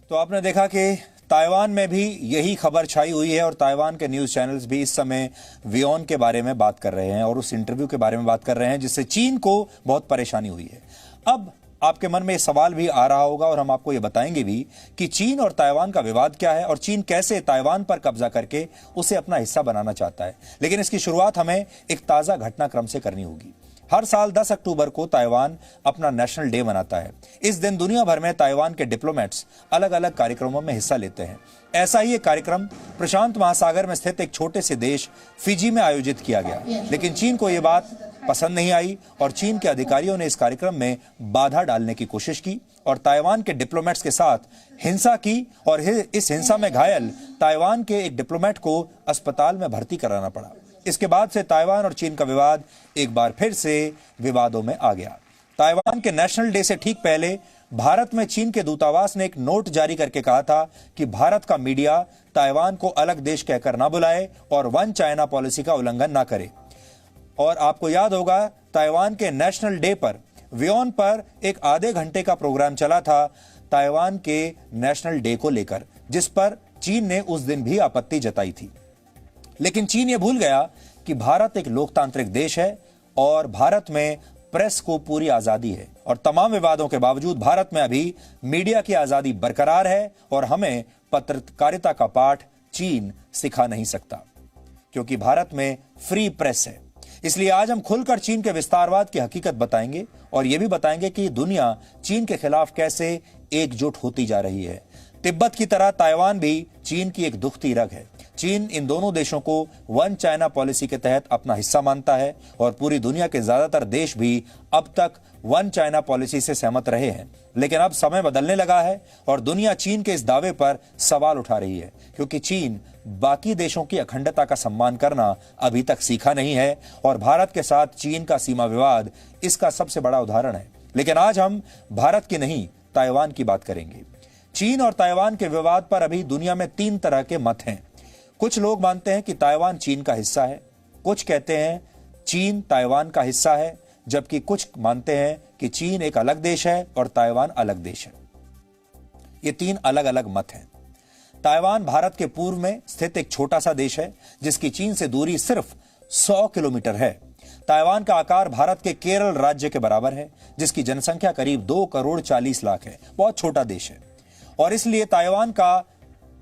तो आपने देखा कि ताइवान में भी यही खबर छाई हुई है और ताइवान के न्यूज चैनल्स भी इस समय WION के बारे में बात कर रहे हैं और उस इंटरव्यू के बारे में बात कर रहे हैं जिससे चीन को बहुत परेशानी हुई है। अब आपके मन में यह सवाल भी आ रहा होगा और हम आपको यह बताएंगे भी कि चीन और ताइवान का विवाद क्या है और चीन कैसे ताइवान पर कब्जा करके उसे अपना हिस्सा बनाना चाहता है। लेकिन इसकी शुरुआत हमें एक ताजा घटनाक्रम से करनी होगी। हर साल 10 अक्टूबर को ताइवान अपना नेशनल डे मनाता है। इस दिन दुनिया भर में ताइवान के डिप्लोमेट्स अलग अलग कार्यक्रमों में हिस्सा लेते हैं। ऐसा ही एक कार्यक्रम प्रशांत महासागर में स्थित एक छोटे से देश फिजी में आयोजित किया गया, लेकिन चीन को यह बात पसंद नहीं आई और चीन के अधिकारियों ने इस कार्यक्रम में बाधा डालने की कोशिश की और ताइवान के डिप्लोमेट्स के साथ हिंसा की और इस हिंसा में घायल ताइवान के एक डिप्लोमेट को अस्पताल में भर्ती कराना पड़ा। इसके बाद से ताइवान और चीन का विवाद एक बार फिर से विवादों में आ गया। ताइवान के नेशनल डे से ठीक पहले भारत में चीन के दूतावास ने एक नोट जारी करके कहा था कि भारत का मीडिया ताइवान को अलग देश कहकर ना बुलाए और वन चाइना पॉलिसी का उल्लंघन ना करे। और आपको याद होगा ताइवान के नेशनल डे पर WION पर एक आधे घंटे का प्रोग्राम चला था ताइवान के नेशनल डे को लेकर, जिस पर चीन ने उस दिन भी आपत्ति जताई थी। लेकिन चीन ये भूल गया कि भारत एक लोकतांत्रिक देश है और भारत में प्रेस को पूरी आजादी है और तमाम विवादों के बावजूद भारत में अभी मीडिया की आजादी बरकरार है और हमें पत्रकारिता का पाठ चीन सिखा नहीं सकता क्योंकि भारत में फ्री प्रेस है। इसलिए आज हम खुलकर चीन के विस्तारवाद की हकीकत बताएंगे और यह भी बताएंगे कि दुनिया चीन के खिलाफ कैसे एकजुट होती जा रही है। तिब्बत की तरह ताइवान भी चीन की एक दुखती रग है। चीन इन दोनों देशों को वन चाइना पॉलिसी के तहत अपना हिस्सा मानता है और पूरी दुनिया के ज्यादातर देश भी अब तक वन चाइना पॉलिसी से सहमत रहे हैं। लेकिन अब समय बदलने लगा है और दुनिया चीन के इस दावे पर सवाल उठा रही है क्योंकि चीन बाकी देशों की अखंडता का सम्मान करना अभी तक सीखा नहीं है और भारत के साथ चीन का सीमा विवाद इसका सबसे बड़ा उदाहरण है। लेकिन आज हम भारत की नहीं, ताइवान की बात करेंगे। चीन और ताइवान के विवाद पर अभी दुनिया में 3 तरह के मत हैं। कुछ लोग मानते हैं कि ताइवान चीन का हिस्सा है, कुछ कहते हैं चीन ताइवान का हिस्सा है, जबकि कुछ मानते हैं कि चीन एक अलग देश है और ताइवान अलग देश है। ये 3 अलग अलग मत हैं। ताइवान भारत के पूर्व में स्थित एक छोटा सा देश है जिसकी चीन से दूरी सिर्फ 100 किलोमीटर है। ताइवान का आकार भारत के केरल राज्य के बराबर है जिसकी जनसंख्या करीब 2 करोड़ 40 लाख है। बहुत छोटा देश है और इसलिए ताइवान का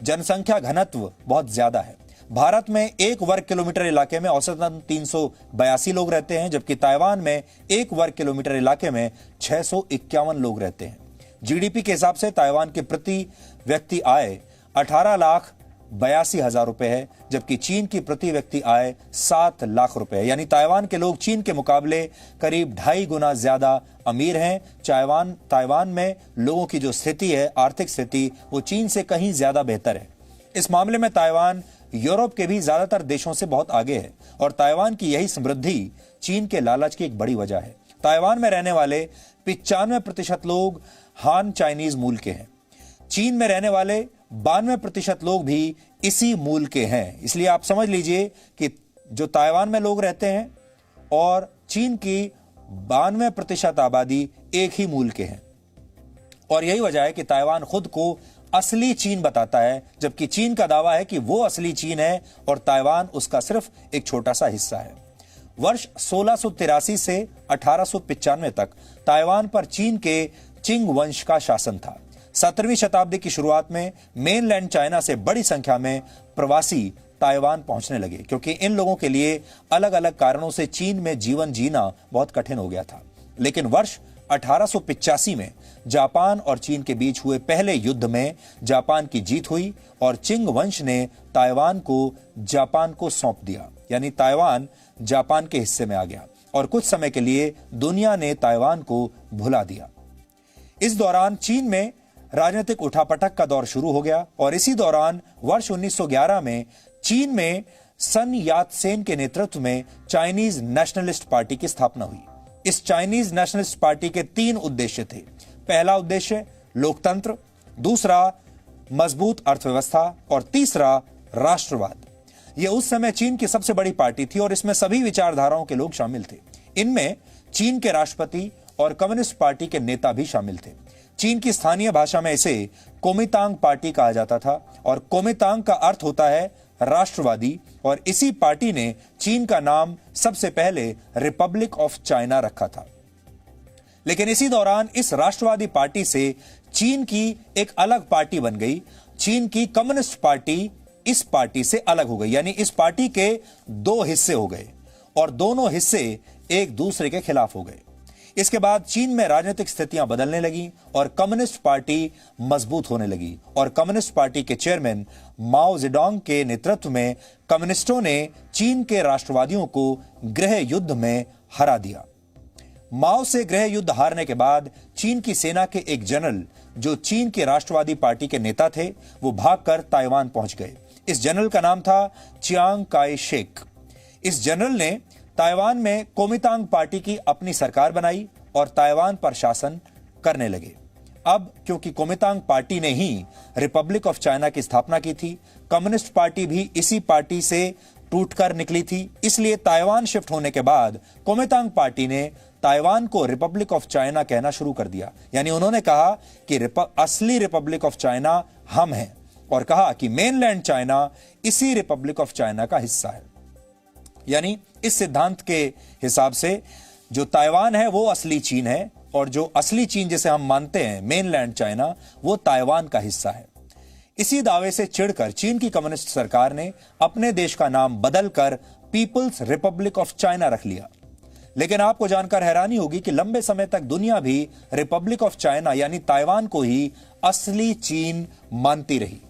जनसंख्या घनत्व बहुत ज्यादा है। भारत में 1 वर्ग किलोमीटर इलाके में औसतन 382 लोग रहते हैं, जबकि ताइवान में 1 वर्ग किलोमीटर इलाके में 651 लोग रहते हैं। जीडीपी के हिसाब से ताइवान की प्रति व्यक्ति आय 18,82,000 रुपए है, जबकि चीन की प्रति व्यक्ति आय 7 लाख रुपए है। यानी ताइवान के लोग चीन के मुकाबले करीब 2.5 गुना ज्यादा अमीर हैं। ताइवान में लोगों की जो स्थिति है, आर्थिक स्थिति, वो चीन से कहीं ज्यादा बेहतर है। इस मामले में ताइवान यूरोप के भी ज्यादातर देशों से बहुत आगे है और ताइवान की यही समृद्धि चीन के लालच की एक बड़ी वजह है। ताइवान में रहने वाले 95% लोग हान चाइनीज मूल के हैं। चीन में रहने वाले 92% लोग भी इसी मूल के हैं। इसलिए आप समझ लीजिए कि जो ताइवान में लोग रहते हैं और चीन की 92% आबादी एक ही मूल के हैं और यही वजह है कि ताइवान खुद को असली चीन बताता है, जबकि चीन का दावा है कि वो असली चीन है और ताइवान उसका सिर्फ एक छोटा सा हिस्सा है। वर्ष 1683 से 1895 तक ताइवान पर चीन के चिंग वंश का शासन था। 17वीं शताब्दी की शुरुआत में मेनलैंड चाइना से बड़ी संख्या में प्रवासी ताइवान पहुंचने लगे क्योंकि इन लोगों के लिए अलग अलग कारणों से चीन में जीवन जीना बहुत कठिन हो गया था। लेकिन वर्ष 1885 में जापान और चीन के बीच हुए पहले युद्ध में जापान की जीत हुई और चिंग वंश ने ताइवान को जापान को सौंप दिया। यानी ताइवान जापान के हिस्से में आ गया और कुछ समय के लिए दुनिया ने ताइवान को भुला दिया। इस दौरान चीन में राजनीतिक उठापटक का दौर शुरू हो गया और इसी दौरान वर्ष 1911 में चीन में सन यात सेन के नेतृत्व में चाइनीज नेशनलिस्ट पार्टी की स्थापना हुई। इस चाइनीज नेशनलिस्ट पार्टी के 3 उद्देश्य थे। पहला उद्देश्य लोकतंत्र, दूसरा मजबूत अर्थव्यवस्था और तीसरा राष्ट्रवाद। यह उस समय चीन की सबसे बड़ी पार्टी थी और इसमें सभी विचारधाराओं के लोग शामिल थे। इनमें चीन के राष्ट्रपति और कम्युनिस्ट पार्टी के नेता भी शामिल थे। चीन की स्थानीय भाषा में इसे कोमितांग पार्टी कहा जाता था और कोमितांग का अर्थ होता है राष्ट्रवादी और इसी पार्टी ने चीन का नाम सबसे पहले रिपब्लिक ऑफ चाइना रखा था। लेकिन इसी दौरान इस राष्ट्रवादी पार्टी से चीन की एक अलग पार्टी बन गई। चीन की कम्युनिस्ट पार्टी इस पार्टी से अलग हो गई, यानी इस पार्टी के 2 हिस्से हो गए और दोनों हिस्से एक दूसरे के खिलाफ हो गए। इसके बाद चीन में राजनीतिक स्थितियां बदलने लगी और कम्युनिस्ट पार्टी मजबूत होने लगी और कम्युनिस्ट पार्टी के चेयरमैन माओ जेडोंग के नेतृत्व में कम्युनिस्टों ने चीन के राष्ट्रवादियों को गृह युद्ध में हरा दिया। माओ से गृह युद्ध हारने के बाद चीन की सेना के एक जनरल जो चीन के राष्ट्रवादी पार्टी के नेता थे, वो भागकर ताइवान पहुंच गए। इस जनरल का नाम था चियांग काई शेक। इस जनरल ने ताइवान में कोमितांग पार्टी की अपनी सरकार बनाई और ताइवान पर शासन करने लगे। अब क्योंकि कोमितांग पार्टी ने ही रिपब्लिक ऑफ चाइना की स्थापना की थी, कम्युनिस्ट पार्टी भी इसी पार्टी से टूटकर निकली थी, इसलिए ताइवान शिफ्ट होने के बाद कोमितांग पार्टी ने ताइवान को रिपब्लिक ऑफ चाइना कहना शुरू कर दिया। यानी उन्होंने कहा कि असली रिपब्लिक ऑफ चाइना हम हैं और कहा कि मेनलैंड चाइना इसी रिपब्लिक ऑफ चाइना का हिस्सा है। यानी इस सिद्धांत के हिसाब से जो ताइवान है वो असली चीन है और जो असली चीन जिसे हम मानते हैं मेनलैंड चाइना वो ताइवान का हिस्सा है। इसी दावे से चिढ़कर चीन की कम्युनिस्ट सरकार ने अपने देश का नाम बदलकर पीपल्स रिपब्लिक ऑफ चाइना रख लिया। लेकिन आपको जानकर हैरानी होगी कि लंबे समय तक दुनिया भी रिपब्लिक ऑफ चाइना यानी ताइवान को ही असली चीन मानती रही।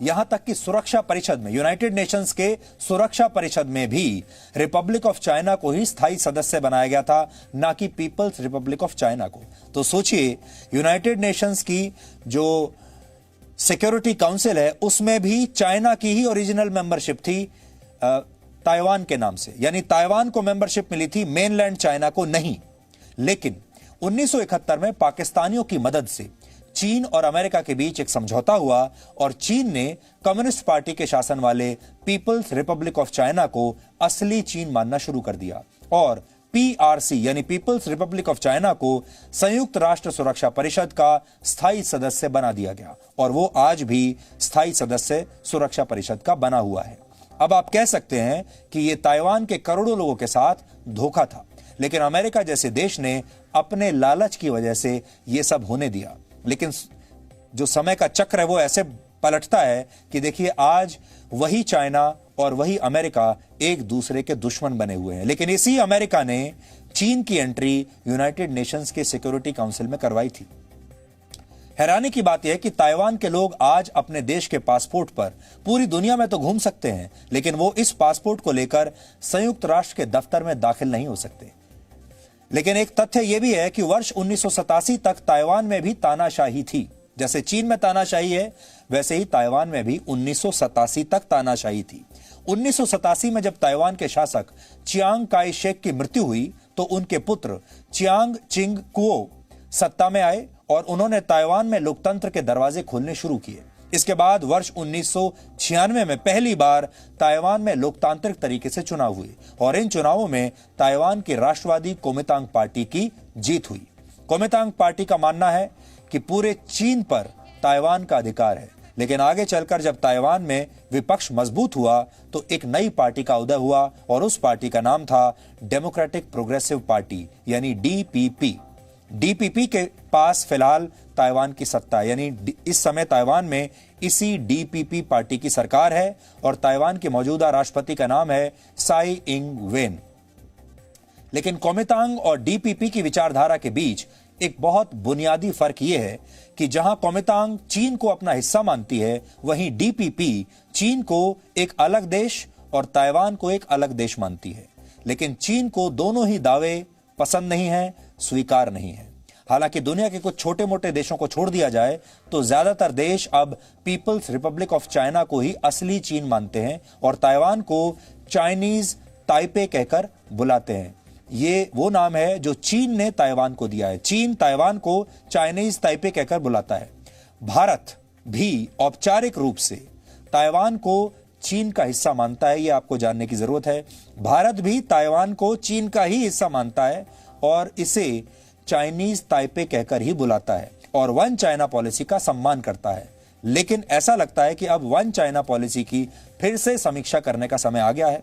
यहां तक कि सुरक्षा परिषद में, यूनाइटेड नेशंस के सुरक्षा परिषद में भी रिपब्लिक ऑफ चाइना को ही स्थायी सदस्य बनाया गया था, ना कि पीपल्स रिपब्लिक ऑफ चाइना को। तो सोचिए, यूनाइटेड नेशंस की जो सिक्योरिटी काउंसिल है उसमें भी चाइना की ही ओरिजिनल मेंबरशिप थी ताइवान के नाम से, यानी ताइवान को मेंबरशिप मिली थी, मेनलैंड चाइना को नहीं। लेकिन 1971 में पाकिस्तानियों की मदद से चीन और अमेरिका के बीच एक समझौता हुआ और चीन ने कम्युनिस्ट पार्टी के शासन वाले पीपल्स रिपब्लिक ऑफ चाइना को असली चीन मानना शुरू कर दिया और पीआरसी यानी पीपल्स रिपब्लिक ऑफ चाइना को संयुक्त राष्ट्र सुरक्षा परिषद का स्थायी सदस्य बना दिया गया और वो आज भी स्थायी सदस्य सुरक्षा परिषद का बना हुआ है। अब आप कह सकते हैं कि ये ताइवान के करोड़ों लोगों के साथ धोखा था, लेकिन अमेरिका जैसे देश ने अपने लालच की वजह से यह सब होने दिया। लेकिन जो समय का चक्र है वो ऐसे पलटता है कि देखिए आज वही चाइना और वही अमेरिका एक दूसरे के दुश्मन बने हुए हैं। लेकिन इसी अमेरिका ने चीन की एंट्री यूनाइटेड नेशंस के सिक्योरिटी काउंसिल में करवाई थी। हैरानी की बात यह है कि ताइवान के लोग आज अपने देश के पासपोर्ट पर पूरी दुनिया में तो घूम सकते हैं, लेकिन वो इस पासपोर्ट को लेकर संयुक्त राष्ट्र के दफ्तर में दाखिल नहीं हो सकते। लेकिन एक तथ्य यह भी है कि वर्ष 1987 तक ताइवान में भी तानाशाही थी। जैसे चीन में तानाशाही है वैसे ही ताइवान में भी 1987 तक तानाशाही थी। 1987 में जब ताइवान के शासक चियांग काई शेक की मृत्यु हुई तो उनके पुत्र चियांग चिंग कुओ सत्ता में आए और उन्होंने ताइवान में लोकतंत्र के दरवाजे खोलने शुरू किए। इसके बाद वर्ष 1996 में पहली बार ताइवान में लोकतांत्रिक तरीके से चुनाव हुए और इन चुनावों में ताइवान की राष्ट्रवादी कोमितांग पार्टी की जीत हुई। कोमितांग पार्टी का मानना है कि पूरे चीन पर ताइवान का अधिकार है, लेकिन आगे चलकर जब ताइवान में विपक्ष मजबूत हुआ तो एक नई पार्टी का उदय हुआ और उस पार्टी का नाम था डेमोक्रेटिक प्रोग्रेसिव पार्टी यानी डीपीपी। डीपीपी के पास फिलहाल ताइवान की सत्ता है, यानी इस समय ताइवान में इसी डीपीपी पार्टी की सरकार है और ताइवान के मौजूदा राष्ट्रपति का नाम है साई इंग वेन। लेकिन कोमितांग और डीपीपी की विचारधारा के बीच एक बहुत बुनियादी फर्क यह है कि जहां कोमितांग चीन को अपना हिस्सा मानती है, वहीं डीपीपी चीन को एक अलग देश और ताइवान को एक अलग देश मानती है। लेकिन चीन को दोनों ही दावे पसंद नहीं है, स्वीकार नहीं है। हालांकि दुनिया के कुछ छोटे मोटे देशों को छोड़ दिया जाए तो ज्यादातर देश अब पीपल्स रिपब्लिक ऑफ चाइना को ही असली चीन मानते हैं और ताइवान को चाइनीज ताइपे कहकर बुलाते हैं। ये वो नाम है जो चीन ने ताइवान को दिया है। चीन ताइवान को चाइनीज ताइपे कहकर बुलाता है। भारत भी औपचारिक रूप से ताइवान को चीन का हिस्सा मानता है, ये आपको जानने की जरूरत है। भारत भी ताइवान को चीन का ही हिस्सा मानता है और इसे चाइनीज ताइपे कहकर ही बुलाता है और वन चाइना पॉलिसी का सम्मान करता है। लेकिन ऐसा लगता है कि अब वन चाइना पॉलिसी की फिर से समीक्षा करने का समय आ गया है।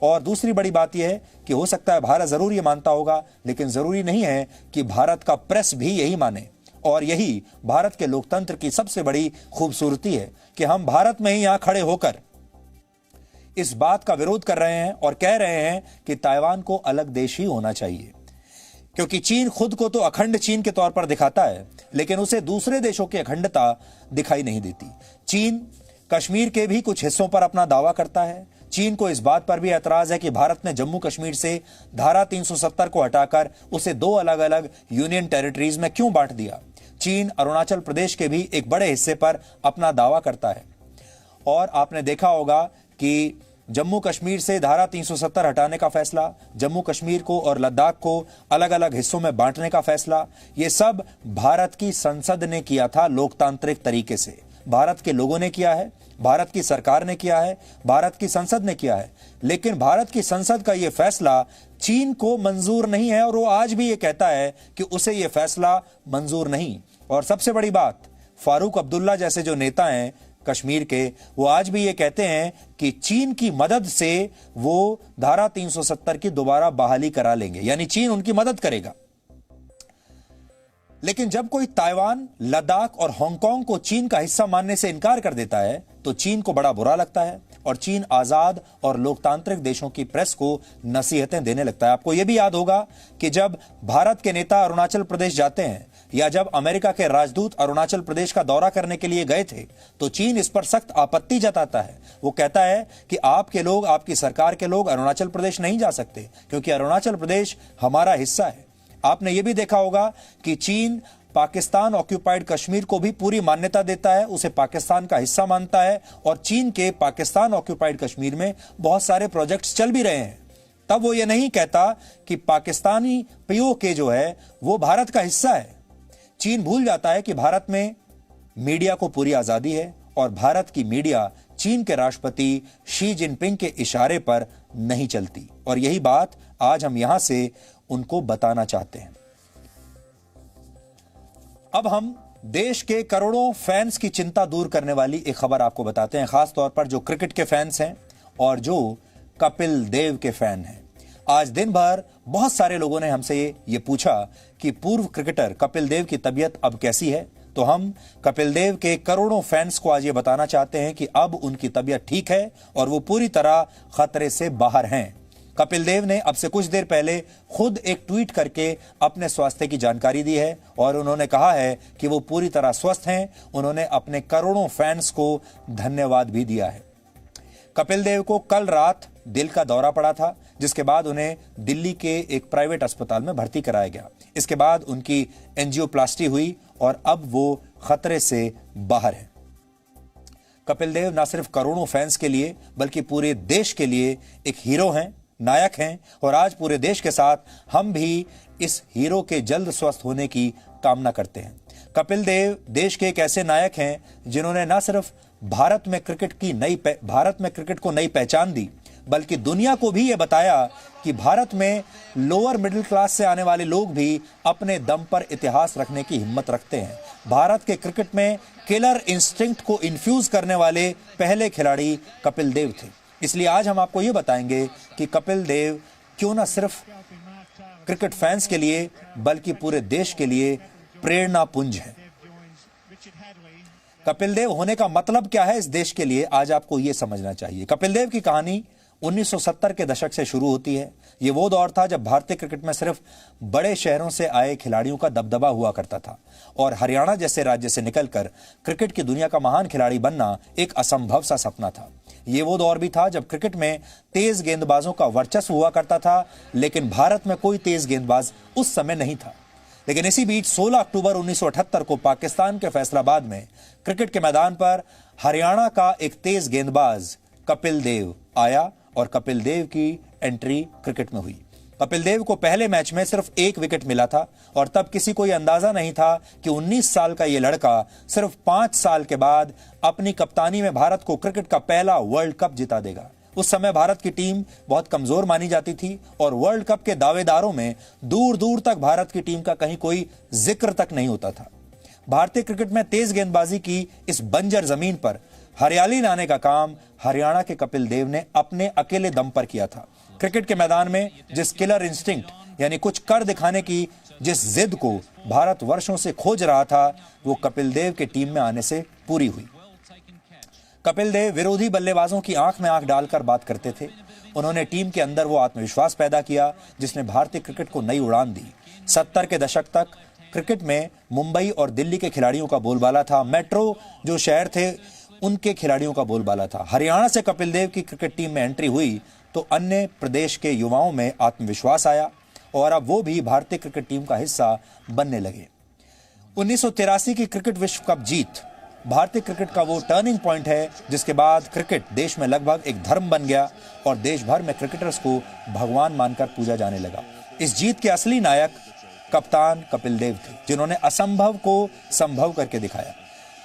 और दूसरी बड़ी बात यह है कि हो सकता है भारत जरूर ये मानता होगा, लेकिन जरूरी नहीं है कि भारत का प्रेस भी यही माने। और यही भारत के लोकतंत्र की सबसे बड़ी खूबसूरती है कि हम भारत में ही यहां खड़े होकर इस बात का विरोध कर रहे हैं और कह रहे हैं कि ताइवान को अलग देश ही होना चाहिए, क्योंकि चीन खुद को तो अखंड चीन के तौर पर दिखाता है, लेकिन उसे दूसरे देशों की अखंडता दिखाई नहीं देती। चीन कश्मीर के भी कुछ हिस्सों पर अपना दावा करता है। चीन को इस बात पर भी एतराज है कि भारत ने जम्मू कश्मीर से धारा 370 को हटाकर उसे दो अलग अलग यूनियन टेरिटरीज में क्यों बांट दिया। चीन अरुणाचल प्रदेश के भी एक बड़े हिस्से पर अपना दावा करता है। और आपने देखा होगा कि जम्मू कश्मीर से धारा 370 हटाने का फैसला, जम्मू कश्मीर को और लद्दाख को अलग अलग हिस्सों में बांटने का फैसला, ये सब भारत की संसद ने किया था लोकतांत्रिक तरीके से। भारत के लोगों ने किया है, भारत की सरकार ने किया है, भारत की संसद ने किया है। लेकिन भारत की संसद का यह फैसला चीन को मंजूर नहीं है और वो आज भी ये कहता है कि उसे यह फैसला मंजूर नहीं। और सबसे बड़ी बात, फारूक अब्दुल्ला जैसे जो नेता हैं कश्मीर के, वो आज भी ये कहते हैं कि चीन की मदद से वो धारा 370 की दोबारा बहाली करा लेंगे, यानी चीन उनकी मदद करेगा। लेकिन जब कोई ताइवान, लद्दाख और हांगकांग को चीन का हिस्सा मानने से इनकार कर देता है तो चीन को बड़ा बुरा लगता है और चीन आजाद और लोकतांत्रिक देशों की प्रेस को नसीहतें देने लगता है। आपको यह भी याद होगा कि जब भारत के नेता अरुणाचल प्रदेश जाते हैं या जब अमेरिका के राजदूत अरुणाचल प्रदेश का दौरा करने के लिए गए थे तो चीन इस पर सख्त आपत्ति जताता है। वो कहता है कि आपके लोग, आपकी सरकार के लोग अरुणाचल प्रदेश नहीं जा सकते क्योंकि अरुणाचल प्रदेश हमारा हिस्सा है। आपने यह भी देखा होगा कि चीन पाकिस्तान ऑक्यूपाइड कश्मीर को भी पूरी मान्यता देता है, उसे पाकिस्तान का हिस्सा मानता है और चीन के पाकिस्तान ऑक्यूपाइड कश्मीर में बहुत सारे प्रोजेक्ट्स चल भी रहे हैं। तब वो ये नहीं कहता कि पाकिस्तानी पीओके जो है वो भारत का हिस्सा है। चीन भूल जाता है कि भारत में मीडिया को पूरी आजादी है और भारत की मीडिया चीन के राष्ट्रपति शी जिनपिंग के इशारे पर नहीं चलती और यही बात आज हम यहां से उनको बताना चाहते हैं। अब हम देश के करोड़ों फैंस की चिंता दूर करने वाली एक खबर आपको बताते हैं, खास तौर पर जो क्रिकेट के फैंस हैं और जो कपिल देव के फैन हैं। आज दिन भर बहुत सारे लोगों ने हमसे ये पूछा कि पूर्व क्रिकेटर कपिल देव की तबीयत अब कैसी है, तो हम कपिल देव के करोड़ों फैंस को आज ये बताना चाहते हैं कि अब उनकी तबीयत ठीक है और वो पूरी तरह खतरे से बाहर हैं। कपिल देव ने अब से कुछ देर पहले खुद एक ट्वीट करके अपने स्वास्थ्य की जानकारी दी है और उन्होंने कहा है कि वो पूरी तरह स्वस्थ हैं। उन्होंने अपने करोड़ों फैंस को धन्यवाद भी दिया है। कपिल देव को कल रात दिल का दौरा पड़ा था, जिसके बाद उन्हें दिल्ली के एक प्राइवेट अस्पताल में भर्ती कराया गया। इसके बाद उनकी एंजियोप्लास्टी हुई और अब वो खतरे से बाहर है। कपिल देव न सिर्फ करोड़ों फैंस के लिए बल्कि पूरे देश के लिए एक हीरो हैं, नायक हैं और आज पूरे देश के साथ हम भी इस हीरो के जल्द स्वस्थ होने की कामना करते हैं। कपिल देव देश के एक ऐसे नायक हैं जिन्होंने न सिर्फ भारत में क्रिकेट को नई पहचान दी बल्कि दुनिया को भी यह बताया कि भारत में लोअर मिडिल क्लास से आने वाले लोग भी अपने दम पर इतिहास रखने की हिम्मत रखते हैं। भारत के क्रिकेट में किलर इंस्टिंक्ट को इन्फ्यूज करने वाले पहले खिलाड़ी कपिल देव थे। इसलिए आज हम आपको ये बताएंगे कि कपिल देव क्यों न सिर्फ क्रिकेट फैंस के लिए बल्कि पूरे देश के लिए प्रेरणा पुंज है। कपिल देव होने का मतलब क्या है इस देश के लिए, आज आपको यह समझना चाहिए। कपिल देव की कहानी 1970 के दशक से शुरू होती है। ये वो दौर था जब भारतीय क्रिकेट में सिर्फ बड़े शहरों से आए खिलाड़ियों का दबदबा हुआ करता था और हरियाणा जैसे राज्य से निकलकर क्रिकेट की दुनिया का महान खिलाड़ी बनना एक असंभव सा सपना था। ये वो दौर भी था जब क्रिकेट में तेज गेंदबाजों का वर्चस्व हुआ करता था, लेकिन भारत में कोई तेज गेंदबाज उस समय नहीं था। लेकिन इसी बीच 16 अक्टूबर 1978 को पाकिस्तान के फैसलाबाद में क्रिकेट के मैदान पर हरियाणा का एक तेज गेंदबाज कपिल देव आया और कपिल देव की एंट्री क्रिकेट में हुई। कपिल देव को पहले मैच में सिर्फ 1 विकेट मिला था और तब किसी को यह अंदाजा नहीं था कि 19 साल का यह लड़का सिर्फ 5 साल के बाद अपनी कप्तानी में भारत को क्रिकेट का पहला वर्ल्ड कप जिता देगा। उस समय भारत की टीम बहुत कमजोर मानी जाती थी और वर्ल्ड कप के दावेदारों में दूर दूर तक भारत की टीम का कहीं कोई जिक्र तक नहीं होता था। भारतीय क्रिकेट में तेज गेंदबाजी की इस बंजर जमीन पर हरियाली लाने का काम हरियाणा के कपिल देव ने अपने अकेले दम पर किया था। क्रिकेट के मैदान में जिस किलर इंस्टिंक्ट यानी कुछ कर दिखाने की जिस जिद को भारत वर्षों से खोज रहा था, वो कपिल देव के टीम में आने से पूरी हुई। कपिल देव विरोधी बल्लेबाजों की आंख में आंख डालकर बात करते थे। उन्होंने टीम के अंदर वो आत्मविश्वास पैदा किया जिसने भारतीय क्रिकेट को नई उड़ान दी। 70 के दशक तक क्रिकेट में मुंबई और दिल्ली के खिलाड़ियों का बोलबाला था। मेट्रो जो शहर थे उनके खिलाड़ियों का बोलबाला था। हरियाणा से कपिल देव की क्रिकेट टीम में एंट्री हुई तो अन्य प्रदेश के युवाओं में आत्मविश्वास आया और अब वो भी भारतीय क्रिकेट टीम का हिस्सा बनने लगे। 1983 की क्रिकेट विश्व कप जीत भारतीय क्रिकेट का वो टर्निंग पॉइंट है जिसके बाद क्रिकेट देश में लगभग एक धर्म बन गया और देश भर में क्रिकेटर्स को भगवान मानकर पूजा जाने लगा। इस जीत के असली नायक कप्तान कपिल देव थे, जिन्होंने असंभव को संभव करके दिखाया।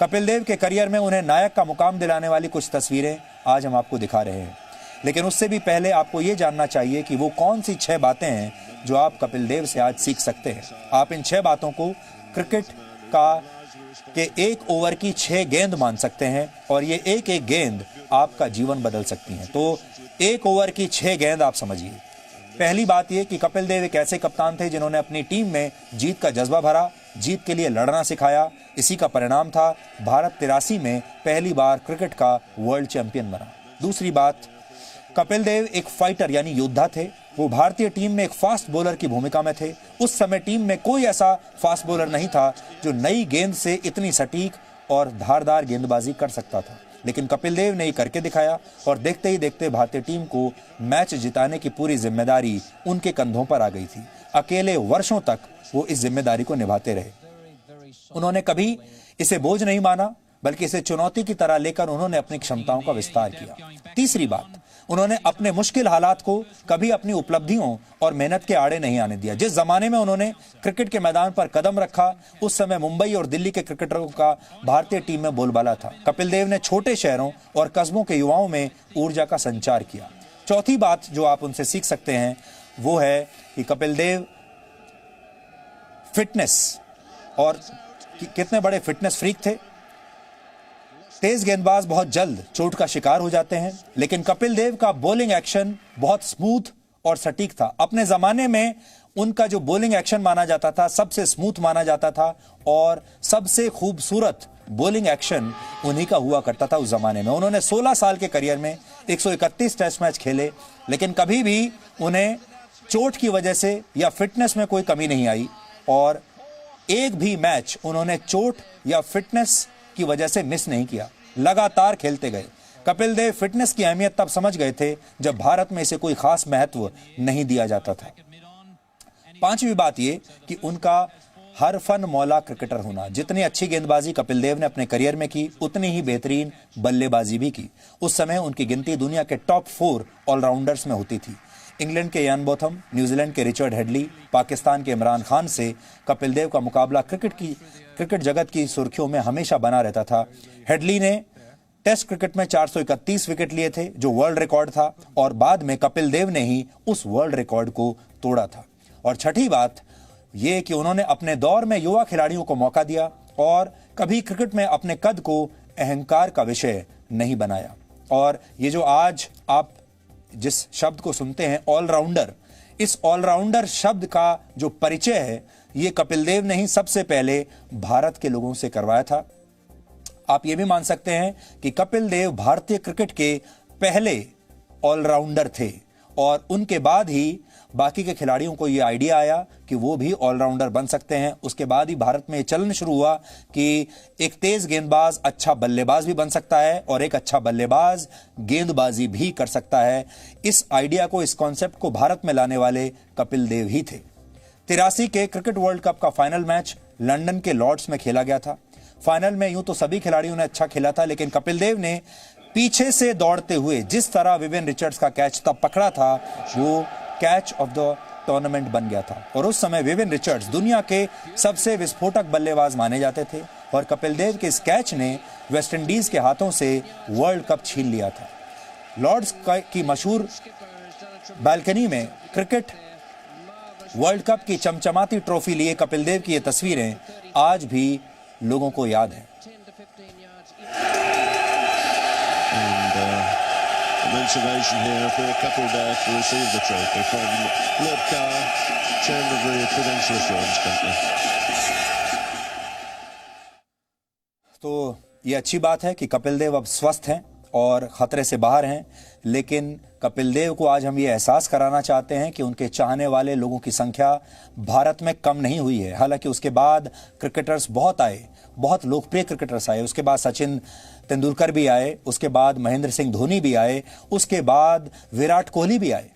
कपिल देव के करियर में उन्हें नायक का मुकाम दिलाने वाली कुछ तस्वीरें आज हम आपको दिखा रहे हैं, लेकिन उससे भी पहले आपको ये जानना चाहिए कि वो कौन सी 6 बातें हैं जो आप कपिल देव से आज सीख सकते हैं। आप इन 6 बातों को क्रिकेट का कि एक ओवर की 6 गेंद मान सकते हैं और ये एक एक गेंद आपका जीवन बदल सकती है। तो एक ओवर की 6 गेंद आप समझिए। पहली बात यह कि कपिल देव एक ऐसे कप्तान थे जिन्होंने अपनी टीम में जीत का जज्बा भरा, जीत के लिए लड़ना सिखाया। इसी का परिणाम था भारत 83 में पहली बार क्रिकेट का वर्ल्ड चैंपियन बना। दूसरी बात, कपिल देव एक फाइटर यानी योद्धा थे। वो भारतीय टीम में एक फास्ट बॉलर की भूमिका में थे। उस समय टीम में कोई ऐसा फास्ट बॉलर नहीं था जो नई गेंद से इतनी सटीक और धारदार गेंदबाजी कर सकता था, लेकिन कपिल देव ने ये करके दिखाया और देखते ही देखते भारतीय टीम को मैच जिताने की पूरी जिम्मेदारी उनके कंधों पर आ गई थी। अकेले वर्षों तक वो इस जिम्मेदारी को निभाते रहे। उन्होंने कभी इसे बोझ नहीं माना, बल्कि इसे चुनौती की तरह लेकर उन्होंने अपनी क्षमताओं का विस्तार किया। तीसरी बात, उन्होंने अपने मुश्किल हालात को कभी अपनी उपलब्धियों और मेहनत के आड़े नहीं आने दिया। जिस जमाने में उन्होंने क्रिकेट के मैदान पर कदम रखा, उस समय मुंबई और दिल्ली के क्रिकेटरों का भारतीय टीम में बोलबाला था। कपिल देव ने छोटे शहरों और कस्बों के युवाओं में ऊर्जा का संचार किया। चौथी बात जो आप उनसे सीख सकते हैं वो है कि कपिल देव फिटनेस और कितने बड़े फिटनेस फ्रीक थे। तेज गेंदबाज बहुत जल्द चोट का शिकार हो जाते हैं, लेकिन कपिल देव का बॉलिंग एक्शन बहुत स्मूथ और सटीक था। अपने जमाने में उनका जो बॉलिंग एक्शन माना जाता था सबसे स्मूथ माना जाता था और सबसे खूबसूरत बॉलिंग एक्शन उन्हीं का हुआ करता था उस जमाने में। उन्होंने 16 साल के करियर में 131 टेस्ट मैच खेले, लेकिन कभी भी उन्हें चोट की वजह से या फिटनेस में कोई कमी नहीं आई और एक भी मैच उन्होंने चोट या फिटनेस की वजह से मिस नहीं किया, लगातार खेलते गए। कपिल देव फिटनेस की अहमियत तब समझ गए थे जब भारत में इसे कोई खास महत्व नहीं दिया जाता था। पांचवी बात यह कि उनका हर फन मौला क्रिकेटर होना। जितनी अच्छी गेंदबाजी कपिल देव ने अपने करियर में की, उतनी ही बेहतरीन बल्लेबाजी भी की। उस समय उनकी गिनती दुनिया के टॉप 4 ऑलराउंडर्स में होती थी। इंग्लैंड के इयान बोथम, न्यूजीलैंड के रिचर्ड हेडली, पाकिस्तान के इमरान खान से कपिल देव का मुकाबला क्रिकेट जगत की सुर्खियों में हमेशा बना रहता था। हेडली ने टेस्ट क्रिकेट में 431 विकेट लिए थे, जो वर्ल्ड रिकॉर्ड था, और बाद में कपिल देव ने ही उस वर्ल्ड रिकॉर्ड को तोड़ा था। और छठी बात यह कि उन्होंने अपने दौर में युवा खिलाड़ियों को मौका दिया और कभी क्रिकेट में अपने कद को अहंकार का विषय नहीं बनाया। और ये जो आज आप जिस शब्द को सुनते हैं ऑलराउंडर, इस ऑलराउंडर शब्द का जो परिचय है ये कपिल देव ने ही सबसे पहले भारत के लोगों से करवाया था। आप ये भी मान सकते हैं कि कपिल देव भारतीय क्रिकेट के पहले ऑलराउंडर थे और उनके बाद ही बाकी के खिलाड़ियों को यह आइडिया आया कि वो भी ऑलराउंडर बन सकते हैं। उसके बाद ही भारत में चलन शुरू हुआ कि एक तेज गेंदबाज अच्छा बल्लेबाज भी बन सकता है और एक अच्छा बल्लेबाज गेंदबाजी भी कर सकता है। इस आइडिया को, इस कॉन्सेप्ट को भारत में लाने वाले कपिल देव ही थे। 83 के क्रिकेट वर्ल्ड कप का फाइनल मैच लंदन के लॉर्ड्स में खेला गया था। फाइनल में यूं तो सभी खिलाड़ियों ने अच्छा खेला था, लेकिन कपिल देव ने पीछे से दौड़ते हुए जिस तरह विवियन रिचर्ड्स का कैच तब पकड़ा था, वो कैच ऑफ द टूर्नामेंट बन गया था। और उस समय विवियन रिचर्ड्स दुनिया के सबसे विस्फोटक बल्लेबाज माने जाते थे और कपिल देव के इस कैच ने वेस्टइंडीज के हाथों से वर्ल्ड कप छीन लिया था। लॉर्ड्स की मशहूर बालकनी में क्रिकेट वर्ल्ड कप की चमचमाती ट्रॉफी लिए कपिल देव की ये तस्वीरें आज भी लोगों को याद है। Ovation here for Kapil Dev to receive the trophy from Lord Carr, Chairman of the Prudential Assurance Company. तो ये अच्छी बात है कि कपिल देव अब स्वस्थ हैं और खतरे से बाहर हैं, लेकिन कपिल देव को आज हम ये एहसास कराना चाहते हैं कि उनके चाहने वाले लोगों की संख्या भारत में कम नहीं हुई है। हालांकि उसके बाद क्रिकेटर्स बहुत आए, बहुत लोकप्रिय क्रिकेटर्स आए। उसके बाद सचिन तेंदुलकर भी आए, उसके बाद महेंद्र सिंह धोनी भी आए, उसके बाद विराट कोहली भी आए,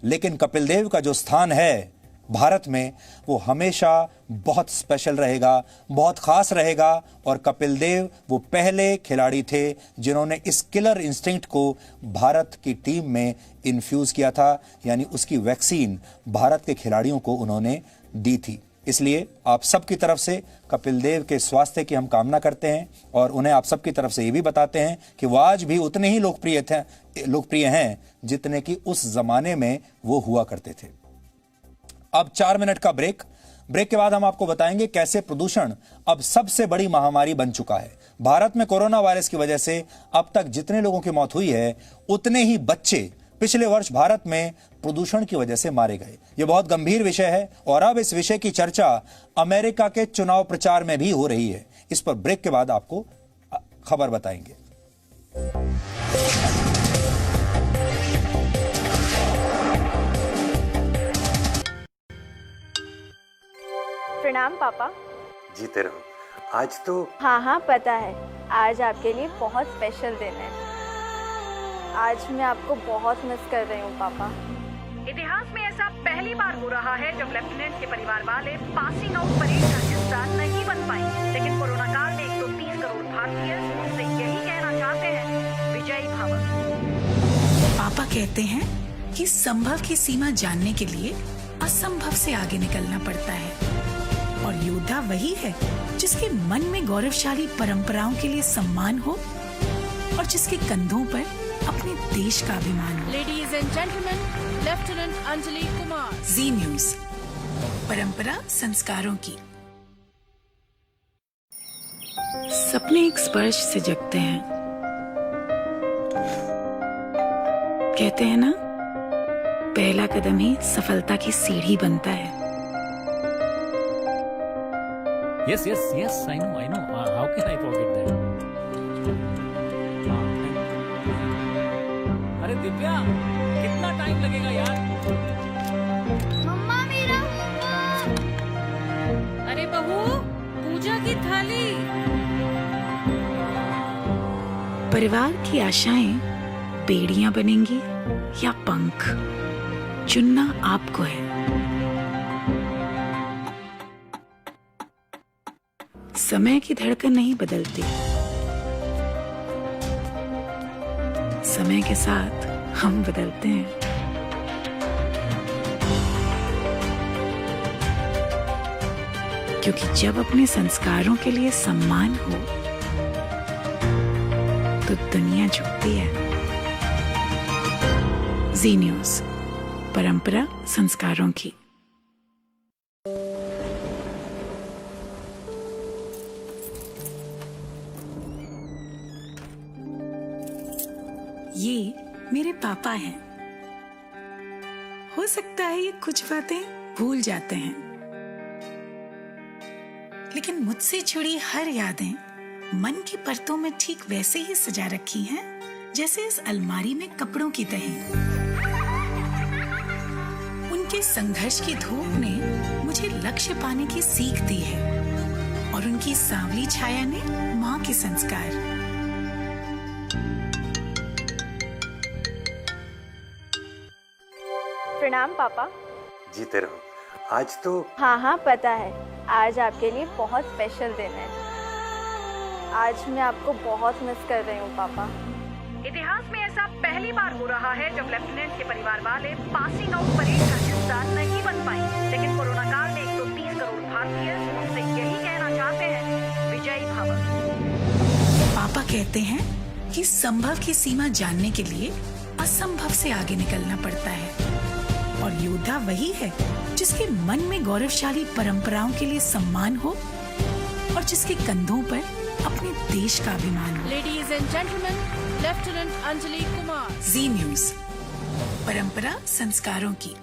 लेकिन कपिल देव का जो स्थान है भारत में वो हमेशा बहुत स्पेशल रहेगा, बहुत खास रहेगा। और कपिल देव वो पहले खिलाड़ी थे जिन्होंने इस किलर इंस्टिंक्ट को भारत की टीम में इन्फ्यूज किया था, यानी उसकी वैक्सीन भारत के खिलाड़ियों को उन्होंने दी थी। इसलिए आप सबकी तरफ से कपिल देव के स्वास्थ्य की हम कामना करते हैं और उन्हें आप सबकी तरफ से ये भी बताते हैं कि वो आज भी उतने ही लोकप्रिय हैं जितने कि उस जमाने में वो हुआ करते थे। अब 4 मिनट का ब्रेक, ब्रेक के बाद हम आपको बताएंगे कैसे प्रदूषण अब सबसे बड़ी महामारी बन चुका है। भारत में कोरोना वायरस की वजह से अब तक जितने लोगों की मौत हुई है, उतने ही बच्चे पिछले वर्ष भारत में प्रदूषण की वजह से मारे गए। यह बहुत गंभीर विषय है और अब इस विषय की चर्चा अमेरिका के चुनाव प्रचार में भी हो रही है। इस पर ब्रेक के बाद आपको खबर बताएंगे। प्रणाम पापा। जीते रहो। आज तो हाँ पता है, आज आपके लिए बहुत स्पेशल दिन है। आज मैं आपको बहुत मिस कर रही हूँ पापा। इतिहास में ऐसा पहली बार हो रहा है जब लेफ्टिनेंट के परिवार वाले पासिंग आउट परेड का हिस्सा नहीं बन पाए, लेकिन कोरोना काल में 130 करोड़ भारतीय उनसे यही कहना चाहते हैं, विजयी भव। पापा कहते हैं कि संभव की सीमा जानने के लिए असंभव से आगे निकलना पड़ता है, और योद्धा वही है जिसके मन में गौरवशाली परंपराओं के लिए सम्मान हो और जिसके कंधों पर अपने देश का अभिमान हो। Ladies and gentleman, lieutenant Anjali Kumar. Zee News, परंपरा संस्कारों की। सपने एक स्पर्श से जगते हैं। कहते हैं ना, पहला कदम ही सफलता की सीढ़ी बनता है। Yes, I know. How can I forget that? अरे दिव्या, कितना टाइम लगेगा यार? मम्मा मेरा होमवर्क। अरे बहू, पूजा की थाली। परिवार की आशाएं बेड़ियां बनेंगी या पंख, चुनना आपको है। समय की धड़कन नहीं बदलती, समय के साथ हम बदलते हैं। क्योंकि जब अपने संस्कारों के लिए सम्मान हो तो दुनिया झुकती है। जी न्यूज, परंपरा संस्कारों की। ये मेरे पापा हैं। हो सकता है ये कुछ बातें भूल जाते हैं, लेकिन मुझसे जुड़ी हर यादें मन की परतों में ठीक वैसे ही सजा रखी हैं जैसे इस अलमारी में कपड़ों की तहें। उनके संघर्ष की धूप ने मुझे लक्ष्य पाने की सीख दी है, और उनकी सांवली छाया ने माँ के संस्कार। प्रणाम पापा। जीते रहो। आज तो हाँ पता है, आज आपके लिए बहुत स्पेशल दिन है। आज मैं आपको बहुत मिस कर रही हूँ पापा। इतिहास में ऐसा पहली बार हो रहा है जब लेफ्टिनेंट के परिवार वाले पासिंग आउट परेड का हिस्सा नहीं बन पाए, लेकिन कोरोना काल में 130 करोड़ भारतीय उनसे यही कहना चाहते हैं, विजयी भव। पापा कहते हैं कि संभव की सीमा जानने के लिए असंभव से आगे निकलना पड़ता है, और योद्धा वही है जिसके मन में गौरवशाली परंपराओं के लिए सम्मान हो और जिसके कंधों पर अपने देश का अभिमान हो। Ladies and gentleman, lieutenant Anjali Kumar. Zee News, परंपरा संस्कारों की।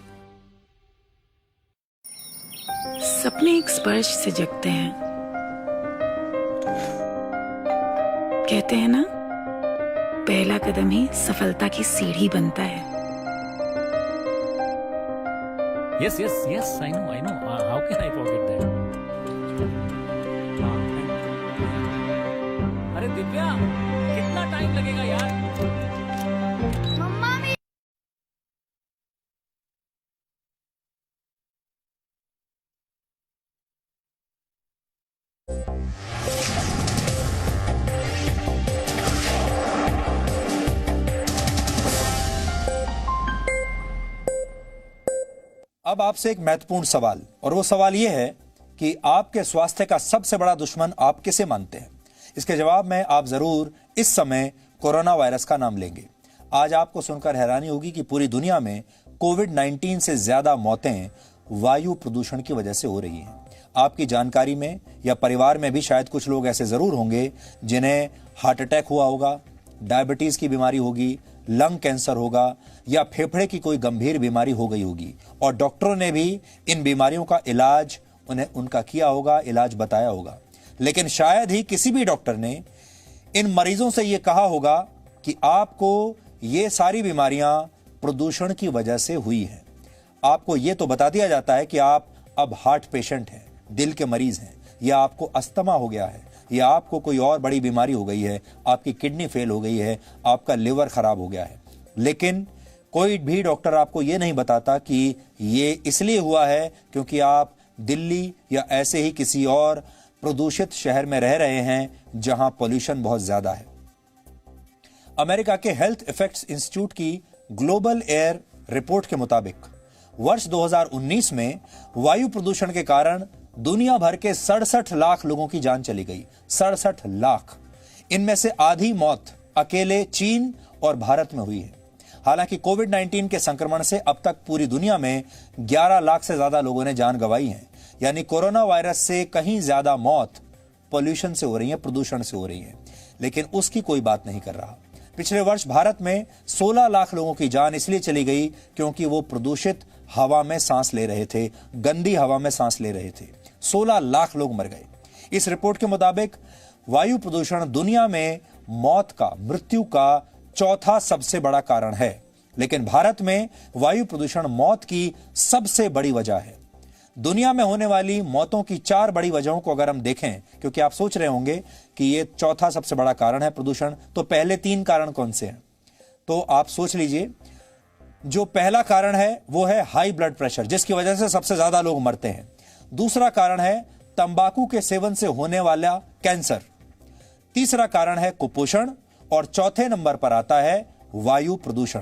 सपने एक स्पर्श से जगते हैं। कहते हैं ना, पहला कदम ही सफलता की सीढ़ी बनता है। Yes, I know. How can I forget that? अरे दिव्या, कितना टाइम लगेगा यार? मम्मा मेरा। अब आपसे एक महत्वपूर्ण सवाल, और वो सवाल ये है कि आपके स्वास्थ्य का सबसे बड़ा दुश्मन आप किसे मानते हैं? इसके जवाब में आप जरूर इस समय कोरोना वायरस का नाम लेंगे। आज आपको सुनकर हैरानी होगी कि पूरी दुनिया में कोविड-19 से ज्यादा मौतें वायु प्रदूषण की वजह से हो रही हैं। आपकी जानकारी में या परिवार में भी शायद कुछ लोग ऐसे जरूर होंगे जिन्हें हार्ट अटैक हुआ होगा, डायबिटीज की बीमारी होगी, लंग कैंसर होगा या फेफड़े की कोई गंभीर बीमारी हो गई होगी और डॉक्टरों ने भी इन बीमारियों का इलाज उनका किया होगा, इलाज बताया होगा। लेकिन शायद ही किसी भी डॉक्टर ने इन मरीजों से यह कहा होगा कि आपको ये सारी बीमारियां प्रदूषण की वजह से हुई हैं। आपको यह तो बता दिया जाता है कि आप अब हार्ट पेशेंट हैं, दिल के मरीज हैं, या आपको अस्थमा हो गया है, या आपको कोई और बड़ी बीमारी हो गई है, आपकी किडनी फेल हो गई है, आपका लिवर खराब हो गया है। लेकिन कोई भी डॉक्टर आपको यह नहीं बताता कि ये इसलिए हुआ है क्योंकि आप दिल्ली या ऐसे ही किसी और प्रदूषित शहर में रह रहे हैं जहां पॉल्यूशन बहुत ज्यादा है। अमेरिका के हेल्थ इफेक्ट्स इंस्टीट्यूट की ग्लोबल एयर रिपोर्ट के मुताबिक वर्ष 2019 में वायु प्रदूषण के कारण दुनिया भर के 67 लाख लोगों की जान चली गई। 67 लाख। इनमें से आधी मौत अकेले चीन और भारत में हुई है। हालांकि कोविड-19 के संक्रमण से अब तक पूरी दुनिया में 11 लाख से ज्यादा लोगों ने जान गंवाई है। यानी कोरोना वायरस से कहीं ज्यादा मौत पॉल्यूशन से हो रही है, प्रदूषण से हो रही है। लेकिन उसकी कोई बात नहीं कर रहा। पिछले वर्ष भारत में 16 लाख लोगों की जान इसलिए चली गई क्योंकि वो प्रदूषित हवा में सांस ले रहे थे, गंदी हवा में सांस ले रहे थे। 16 लाख लोग मर गए। इस रिपोर्ट के मुताबिक वायु प्रदूषण दुनिया में मौत का, मृत्यु का चौथा सबसे बड़ा कारण है। लेकिन भारत में वायु प्रदूषण मौत की सबसे बड़ी वजह है। दुनिया में होने वाली मौतों की 4 बड़ी वजहों को अगर हम देखें, क्योंकि आप सोच रहे होंगे कि ये चौथा सबसे बड़ा कारण है प्रदूषण, तो पहले 3 कारण कौन से हैं? तो आप सोच लीजिए। जो पहला कारण है वो है हाई ब्लड प्रेशर, जिसकी वजह से सबसे ज्यादा लोग मरते हैं। दूसरा कारण है तंबाकू के सेवन से होने वाला कैंसर। तीसरा कारण है कुपोषण और चौथे नंबर पर आता है वायु प्रदूषण।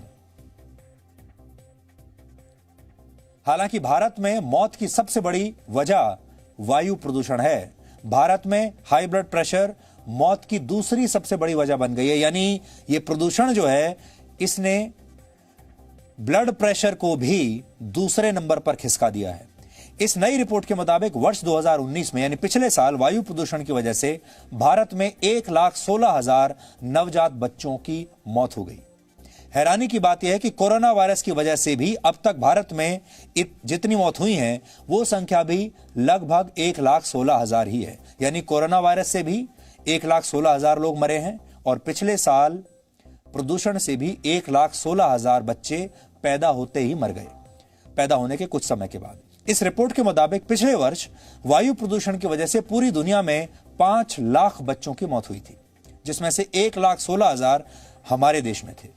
हालांकि भारत में मौत की सबसे बड़ी वजह वायु प्रदूषण है। भारत में हाई ब्लड प्रेशर मौत की दूसरी सबसे बड़ी वजह बन गई है। यानी ये प्रदूषण जो है इसने ब्लड प्रेशर को भी दूसरे नंबर पर खिसका दिया है। इस नई रिपोर्ट के मुताबिक वर्ष 2019 में यानी पिछले साल वायु प्रदूषण की वजह से भारत में 1,16,000 नवजात बच्चों की मौत हो गई। हैरानी की बात यह है कि कोरोना वायरस की वजह से भी अब तक भारत में जितनी मौत हुई हैं वो संख्या भी लगभग 1,16,000 ही है। यानी कोरोना वायरस से भी 1,16,000 लोग मरे हैं और पिछले साल प्रदूषण से भी 1,16,000 बच्चे पैदा होते ही मर गए, पैदा होने के कुछ समय के बाद। इस रिपोर्ट के मुताबिक पिछले वर्ष वायु प्रदूषण की वजह से पूरी दुनिया में 5 लाख बच्चों की मौत हुई थी, जिसमें से 1,16,000 हमारे देश में थे।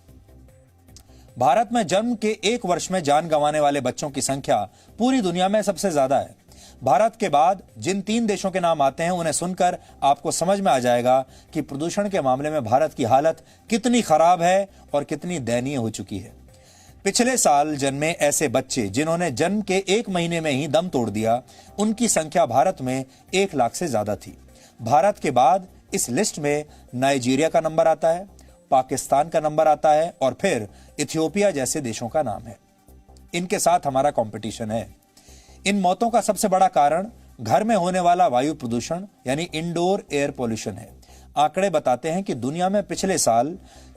भारत में जन्म के 1 वर्ष में जान गंवाने वाले बच्चों की संख्या पूरी दुनिया में सबसे ज्यादा है। भारत के बाद जिन 3 देशों के नाम आते हैं उन्हें सुनकर आपको समझ में आ जाएगा कि प्रदूषण के मामले में भारत की हालत कितनी खराब है और कितनी दयनीय हो चुकी है। पिछले साल जन्मे ऐसे बच्चे जिन्होंने जन्म के 1 महीने में ही दम तोड़ दिया, उनकी संख्या भारत में 1 लाख से ज्यादा थी। भारत के बाद इस लिस्ट में नाइजीरिया का नंबर आता है, पाकिस्तान का नंबर आता है और फिर इथियोपिया जैसे देशों का नाम है। इनके साथ हमारा कंपटीशन है। इन मौतों का सबसे बड़ा कारण घर में होने वाला वायु प्रदूषण यानी इंडोर एयर पॉल्यूशन है। आंकड़े बताते हैं कि दुनिया में पिछले साल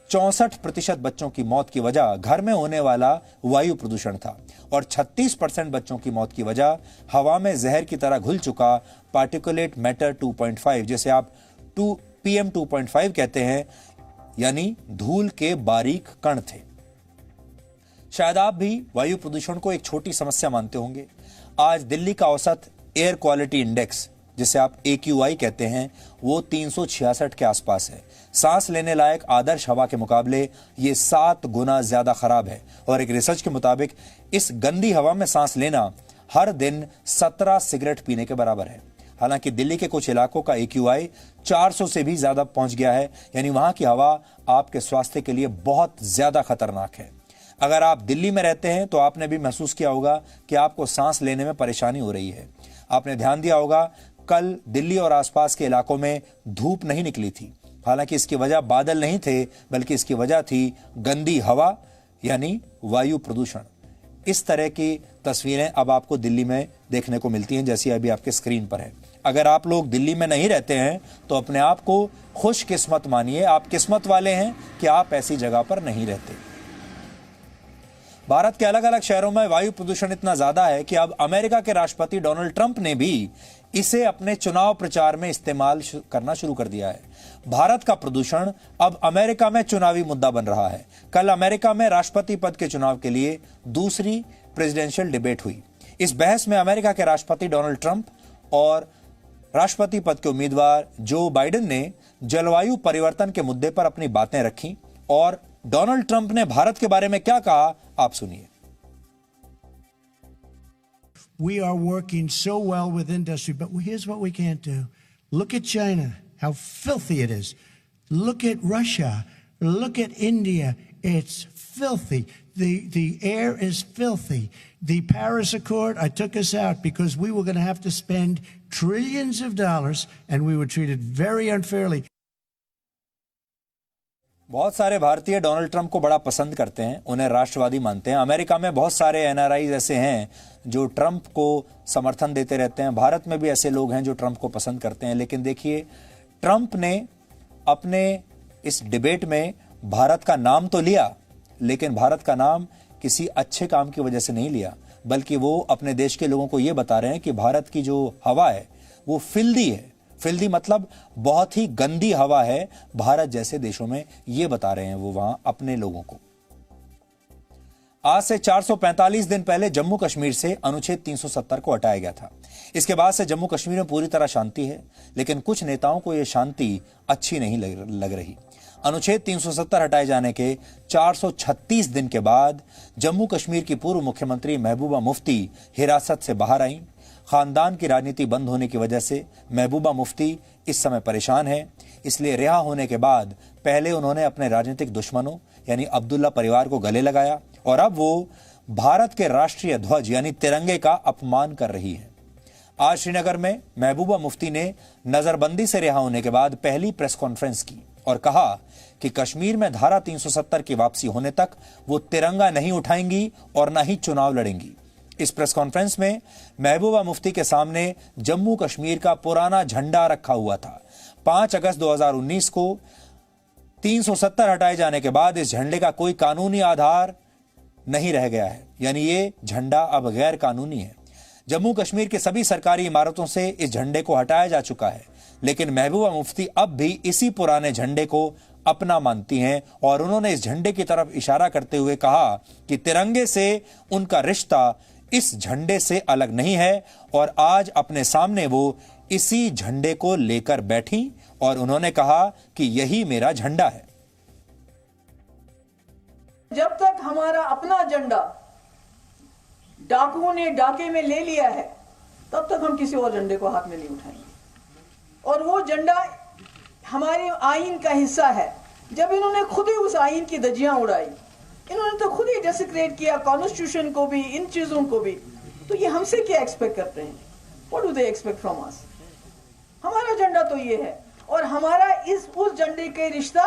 64% बच्चों की मौत की वजह घर में होने वाला वायु प्रदूषण था और 36% बच्चों की मौत की वजह हवा में जहर की तरह घुल चुका पार्टिकुलेट मैटर 2.5, जिसे आप PM 2.5 कहते हैं, यानी धूल के बारीक कण थे। शायद आप भी वायु प्रदूषण को एक छोटी समस्या मानते होंगे। आज दिल्ली का औसत एयर क्वालिटी इंडेक्स, जिसे आप AQI कहते हैं, वो 366 के आसपास है। सांस लेने लायक आदर्श हवा के मुकाबले ये 7 गुना ज्यादा खराब है और एक रिसर्च के मुताबिक इस गंदी हवा में सांस लेना हर दिन 17 सिगरेट पीने के बराबर है। हालांकि दिल्ली के कुछ इलाकों का AQI 400 से भी ज्यादा पहुंच गया है, यानी वहां की हवा आपके स्वास्थ्य के लिए बहुत ज्यादा खतरनाक है। अगर आप दिल्ली में रहते हैं तो आपने भी महसूस किया होगा कि आपको सांस लेने में परेशानी हो रही है। आपने ध्यान दिया होगा कल दिल्ली और आसपास के इलाकों में धूप नहीं निकली थी। हालांकि इसकी वजह बादल नहीं थे, बल्कि इसकी वजह थी गंदी हवा यानी वायु प्रदूषण। इस तरह की तस्वीरें अब आपको दिल्ली में देखने को मिलती हैं, जैसी अभी आपके स्क्रीन पर है। अगर आप लोग दिल्ली में नहीं रहते हैं तो अपने आप को खुशकिस्मत मानिए, आप किस्मत वाले हैं कि आप ऐसी जगह पर नहीं रहते। भारत के अलग अलग शहरों में वायु प्रदूषण इतना ज्यादा है कि अब अमेरिका के राष्ट्रपति डोनाल्ड ट्रंप ने भी इसे अपने चुनाव प्रचार में इस्तेमाल करना शुरू कर दिया है। भारत का प्रदूषण अब अमेरिका में चुनावी मुद्दा बन रहा है। कल अमेरिका में राष्ट्रपति पद के चुनाव के लिए दूसरी प्रेसिडेंशियल डिबेट हुई। इस बहस में अमेरिका के राष्ट्रपति डोनाल्ड ट्रंप और राष्ट्रपति पद के उम्मीदवार जो बाइडेन ने जलवायु परिवर्तन के मुद्दे पर अपनी बातें रखी और डोनाल्ड ट्रंप ने भारत के बारे में क्या कहा, आप सुनिए। We are working so well with industry, but here's what we can't do. Look at China, how filthy it is. Look at Russia. Look at India. It's filthy. The air is filthy. The Paris Accord, I took us out because we were going to have to spend trillions of dollars and we were treated very unfairly. बहुत सारे भारतीय डोनाल्ड ट्रंप को बड़ा पसंद करते हैं, उन्हें राष्ट्रवादी मानते हैं। अमेरिका में बहुत सारे एनआरआई ऐसे हैं जो ट्रंप को समर्थन देते रहते हैं। भारत में भी ऐसे लोग हैं जो ट्रंप को पसंद करते हैं। लेकिन देखिए, ट्रंप ने अपने इस डिबेट में भारत का नाम तो लिया, लेकिन भारत का नाम किसी अच्छे काम की वजह से नहीं लिया, बल्कि वो अपने देश के लोगों को ये बता रहे हैं कि भारत की जो हवा है वो फिल्दी है। फिल्दी मतलब बहुत ही गंदी हवा है भारत जैसे देशों में, ये बता रहे हैं वो वहां अपने लोगों को। आज से 445 दिन पहले जम्मू कश्मीर से अनुच्छेद 370 को हटाया गया था। इसके बाद से जम्मू कश्मीर में पूरी तरह शांति है, लेकिन कुछ नेताओं को यह शांति अच्छी नहीं लग रही। अनुच्छेद 370 हटाए जाने के 436 दिन के बाद जम्मू कश्मीर की पूर्व मुख्यमंत्री महबूबा मुफ्ती हिरासत से बाहर आईं। खानदान की राजनीति बंद होने की वजह से महबूबा मुफ्ती इस समय परेशान है, इसलिए रिहा होने के बाद पहले उन्होंने अपने राजनीतिक दुश्मनों यानी अब्दुल्ला परिवार को गले लगाया और अब वो भारत के राष्ट्रीय ध्वज यानी तिरंगे का अपमान कर रही है। आज श्रीनगर में महबूबा मुफ्ती ने नजरबंदी से रिहा होने के बाद पहली प्रेस कॉन्फ्रेंस की और कहा कि कश्मीर में धारा 370 की वापसी होने तक वो तिरंगा नहीं उठाएंगी और न ही चुनाव लड़ेंगी। इस प्रेस कॉन्फ्रेंस में महबूबा मुफ्ती के सामने जम्मू कश्मीर का पुराना झंडा रखा हुआ था। 5 अगस्त 2019 को 370 हटाए जाने के बाद इस झंडे का कोई कानूनी आधार नहीं रह गया है, यानी ये झंडा अब गैर कानूनी है। जम्मू कश्मीर के सभी सरकारी इमारतों से इस झंडे को हटाया जा चुका है, लेकिन महबूबा मुफ्ती अब भी इसी पुराने झंडे को अपना मानती हैं और उन्होंने इस झंडे की तरफ इशारा करते हुए कहा कि तिरंगे से उनका रिश्ता इस झंडे से अलग नहीं है और आज अपने सामने वो इसी झंडे को लेकर बैठी और उन्होंने कहा कि यही मेरा झंडा है। जब तक हमारा अपना झंडा डाकुओं ने डाके में ले लिया है, तब तक हम किसी और झंडे को हाथ में नहीं उठाएंगे। और वो झंडा हमारे आईन का हिस्सा है। जब इन्होंने खुद ही उस आईन की धज्जियां उड़ाई, इन्होंने तो खुद ही डेसिक्रेट किया कॉन्स्टिट्यूशन को भी, इन चीजों को भी, तो ये हमसे क्या एक्सपेक्ट करते हैं? What do they expect from us? हमारा झंडा तो ये है और हमारा उस झंडे के रिश्ता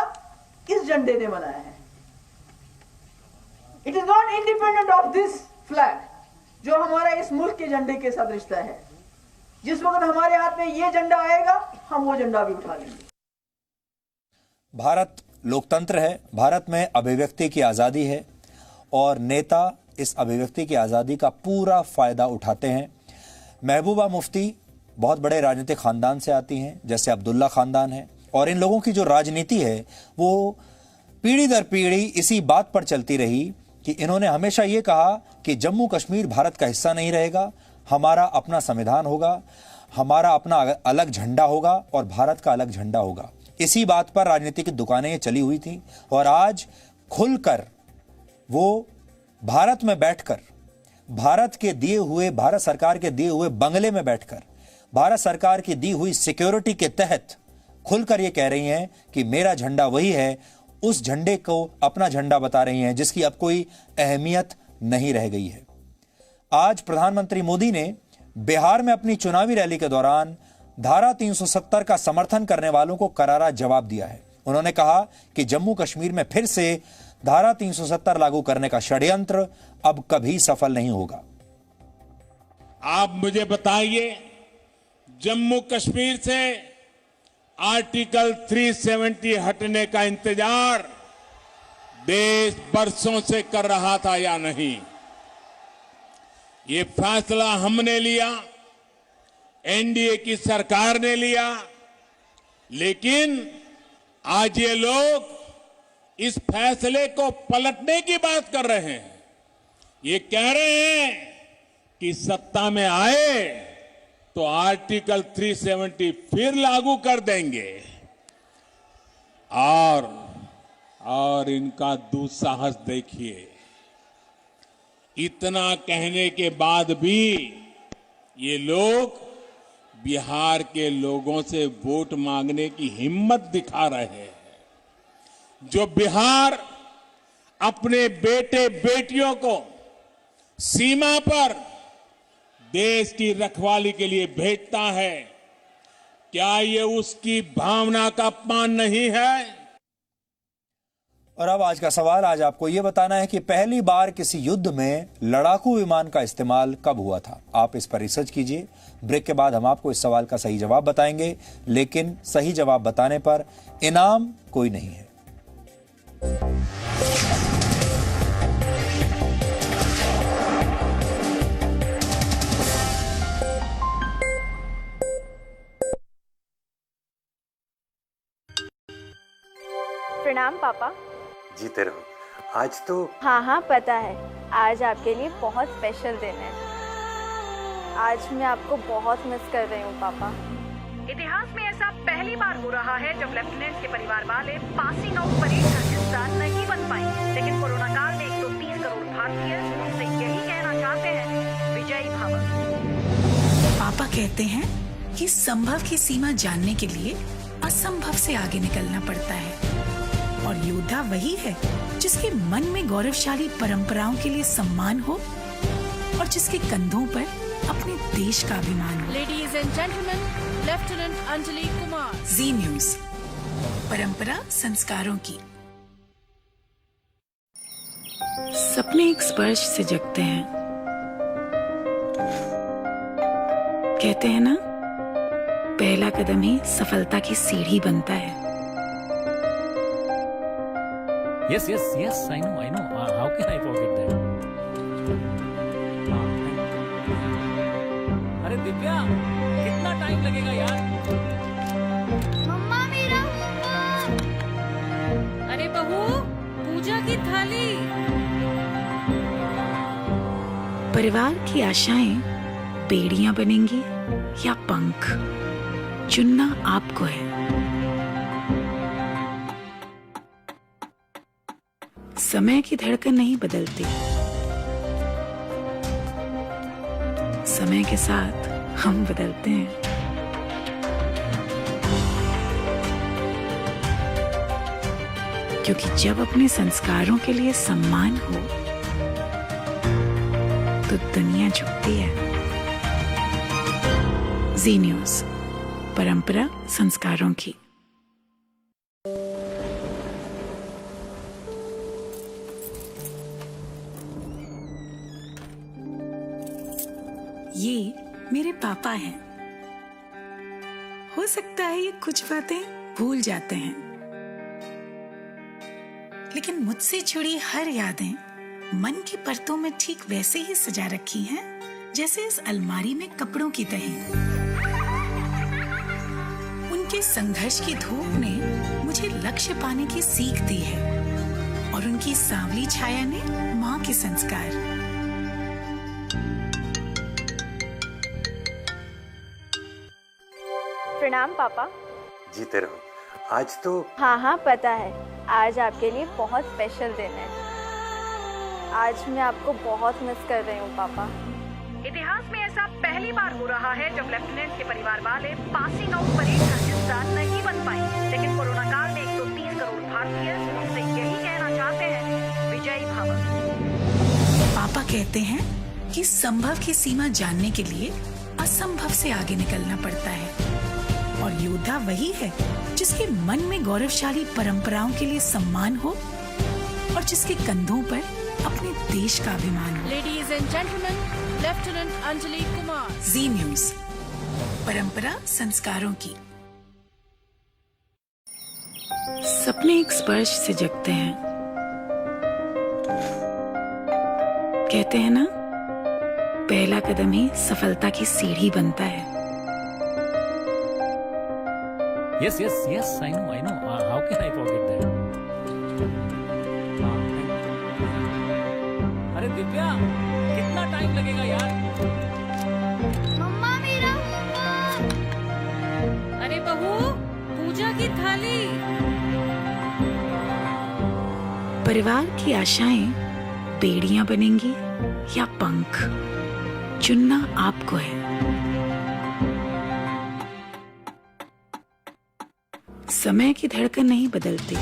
इस झंडे ने बनाया है। It is not independent of this flag, जो हमारा इस मुल्क के झंडे के साथ रिश्ता है। जिस वक्त हमारे हाथ में ये झंडा आएगा, हम वो झंडा भी उठा लेंगे। भारत लोकतंत्र है, भारत में अभिव्यक्ति की आजादी है और नेता इस अभिव्यक्ति की आजादी का पूरा फायदा उठाते हैं। महबूबा मुफ्ती बहुत बड़े राजनीतिक खानदान से आती हैं, जैसे अब्दुल्ला खानदान है, और इन लोगों की जो राजनीति है वो पीढ़ी दर पीढ़ी इसी बात पर चलती रही कि इन्होंने हमेशा ये कहा कि जम्मू कश्मीर भारत का हिस्सा नहीं रहेगा, हमारा अपना संविधान होगा, हमारा अपना अलग झंडा होगा और भारत का अलग झंडा होगा। इसी बात पर राजनीति की दुकानें चली हुई थी और आज खुलकर वो भारत में बैठकर, भारत सरकार के दिए हुए बंगले में बैठकर, भारत सरकार की दी हुई सिक्योरिटी के तहत खुलकर ये कह रही हैं कि मेरा झंडा वही है, उस झंडे को अपना झंडा बता रही हैं जिसकी अब कोई अहमियत नहीं रह गई है। आज प्रधानमंत्री मोदी ने बिहार में अपनी चुनावी रैली के दौरान धारा 370 का समर्थन करने वालों को करारा जवाब दिया है। उन्होंने कहा कि जम्मू कश्मीर में फिर से धारा 370 लागू करने का षड्यंत्र अब कभी सफल नहीं होगा। आप मुझे बताइए, जम्मू कश्मीर से आर्टिकल 370 हटने का इंतजार देश बरसों से कर रहा था या नहीं? ये फैसला हमने लिया, एनडीए की सरकार ने लिया, लेकिन आज ये लोग इस फैसले को पलटने की बात कर रहे हैं। ये कह रहे हैं कि सत्ता में आए तो आर्टिकल 370 फिर लागू कर देंगे। और इनका दुस्साहस देखिए, इतना कहने के बाद भी ये लोग बिहार के लोगों से वोट मांगने की हिम्मत दिखा रहे हैं। जो बिहार अपने बेटे बेटियों को सीमा पर देश की रखवाली के लिए भेजता है, क्या ये उसकी भावना का अपमान नहीं है? और अब आज का सवाल, आज आपको यह बताना है कि पहली बार किसी युद्ध में लड़ाकू विमान का इस्तेमाल कब हुआ था। आप इस पर रिसर्च कीजिए। ब्रेक के बाद हम आपको इस सवाल का सही जवाब बताएंगे, लेकिन सही जवाब बताने पर इनाम कोई नहीं है। प्रणाम पापा। जीते रहो। आज तो हाँ पता है, आज आपके लिए बहुत स्पेशल दिन है। आज मैं आपको बहुत मिस कर रही हूँ पापा। इतिहास में ऐसा पहली बार हो रहा है जब लेफ्टिनेंट के परिवार वाले पासिंग आउट परेड का हिस्सा नहीं बन पाए, लेकिन कोरोना काल में 130 करोड़ भारतीय उनसे यही कहना चाहते हैं, विजयी भव। पापा कहते हैं कि संभव की सीमा जानने के लिए असंभव से आगे निकलना पड़ता है, और योद्धा वही है जिसके मन में गौरवशाली परंपराओं के लिए सम्मान हो और जिसके कंधों पर अपने देश का अभिमान हो। Ladies and gentleman, lieutenant Anjali Kumar. Zee News, परंपरा संस्कारों की। सपने एक स्पर्श से जगते हैं। कहते हैं ना, पहला कदम ही सफलता की सीढ़ी बनता है। Yes, I know. How can I forget that? अरे दिव्या, कितना टाइम लगेगा यार? मम्मा मेरा होमवर्क। अरे बहू, पूजा की थाली। परिवार की आशाएं बेड़ियां बनेंगी या पंख, चुनना आपको है। समय की धड़कन नहीं बदलती, समय के साथ हम बदलते हैं। क्योंकि जब अपने संस्कारों के लिए सम्मान हो तो दुनिया झुकती है। जी न्यूज, परंपरा संस्कारों की। ये मेरे पापा हैं। हो सकता है ये कुछ बातें भूल जाते हैं, लेकिन मुझसे जुड़ी हर यादें मन की परतों में ठीक वैसे ही सजा रखी हैं जैसे इस अलमारी में कपड़ों की तहें। उनके संघर्ष की धूप ने मुझे लक्ष्य पाने की सीख दी है, और उनकी सांवली छाया ने माँ के संस्कार। प्रणाम पापा। जीते रहो। आज तो हाँ पता है, आज आपके लिए बहुत स्पेशल दिन है। आज मैं आपको बहुत मिस कर रही हूँ पापा। इतिहास में ऐसा पहली बार हो रहा है जब लेफ्टिनेंट के परिवार वाले पासिंग आउट परेड का हिस्सा नहीं बन पाए, लेकिन कोरोना काल में 130 करोड़ भारतीय उनसे यही कहना चाहते हैं, विजयी भव। पापा कहते हैं कि संभव की सीमा जानने के लिए असंभव से आगे निकलना पड़ता है, और योद्धा वही है जिसके मन में गौरवशाली परंपराओं के लिए सम्मान हो और जिसके कंधों पर अपने देश का अभिमान हो। Ladies and gentleman, lieutenant Anjali Kumar. Zee News, परंपरा संस्कारों की। सपने एक स्पर्श से जगते हैं। कहते हैं ना, पहला कदम ही सफलता की सीढ़ी बनता है। Yes, yes, yes. I know. How can I forget that? अरे दिव्या, कितना टाइम लगेगा यार? मम्मा मेरा होमवर्क। अरे बहू, पूजा की थाली। परिवार की आशाएं बेड़ियां बनेंगी या पंख, चुनना आपको है। समय की धड़कन नहीं बदलती,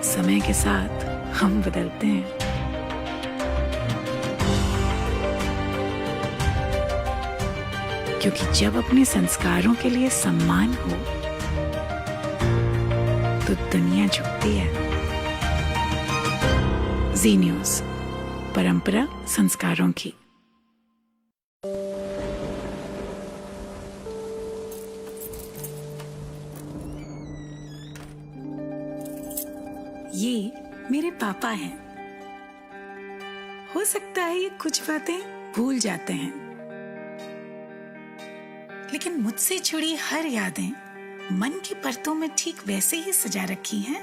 समय के साथ हम बदलते हैं। क्योंकि जब अपने संस्कारों के लिए सम्मान हो तो दुनिया झुकती है। जी न्यूज, परंपरा संस्कारों की। ये मेरे पापा हैं। हो सकता है ये कुछ बातें भूल जाते हैं, लेकिन मुझसे जुड़ी हर यादें मन की परतों में ठीक वैसे ही सजा रखी हैं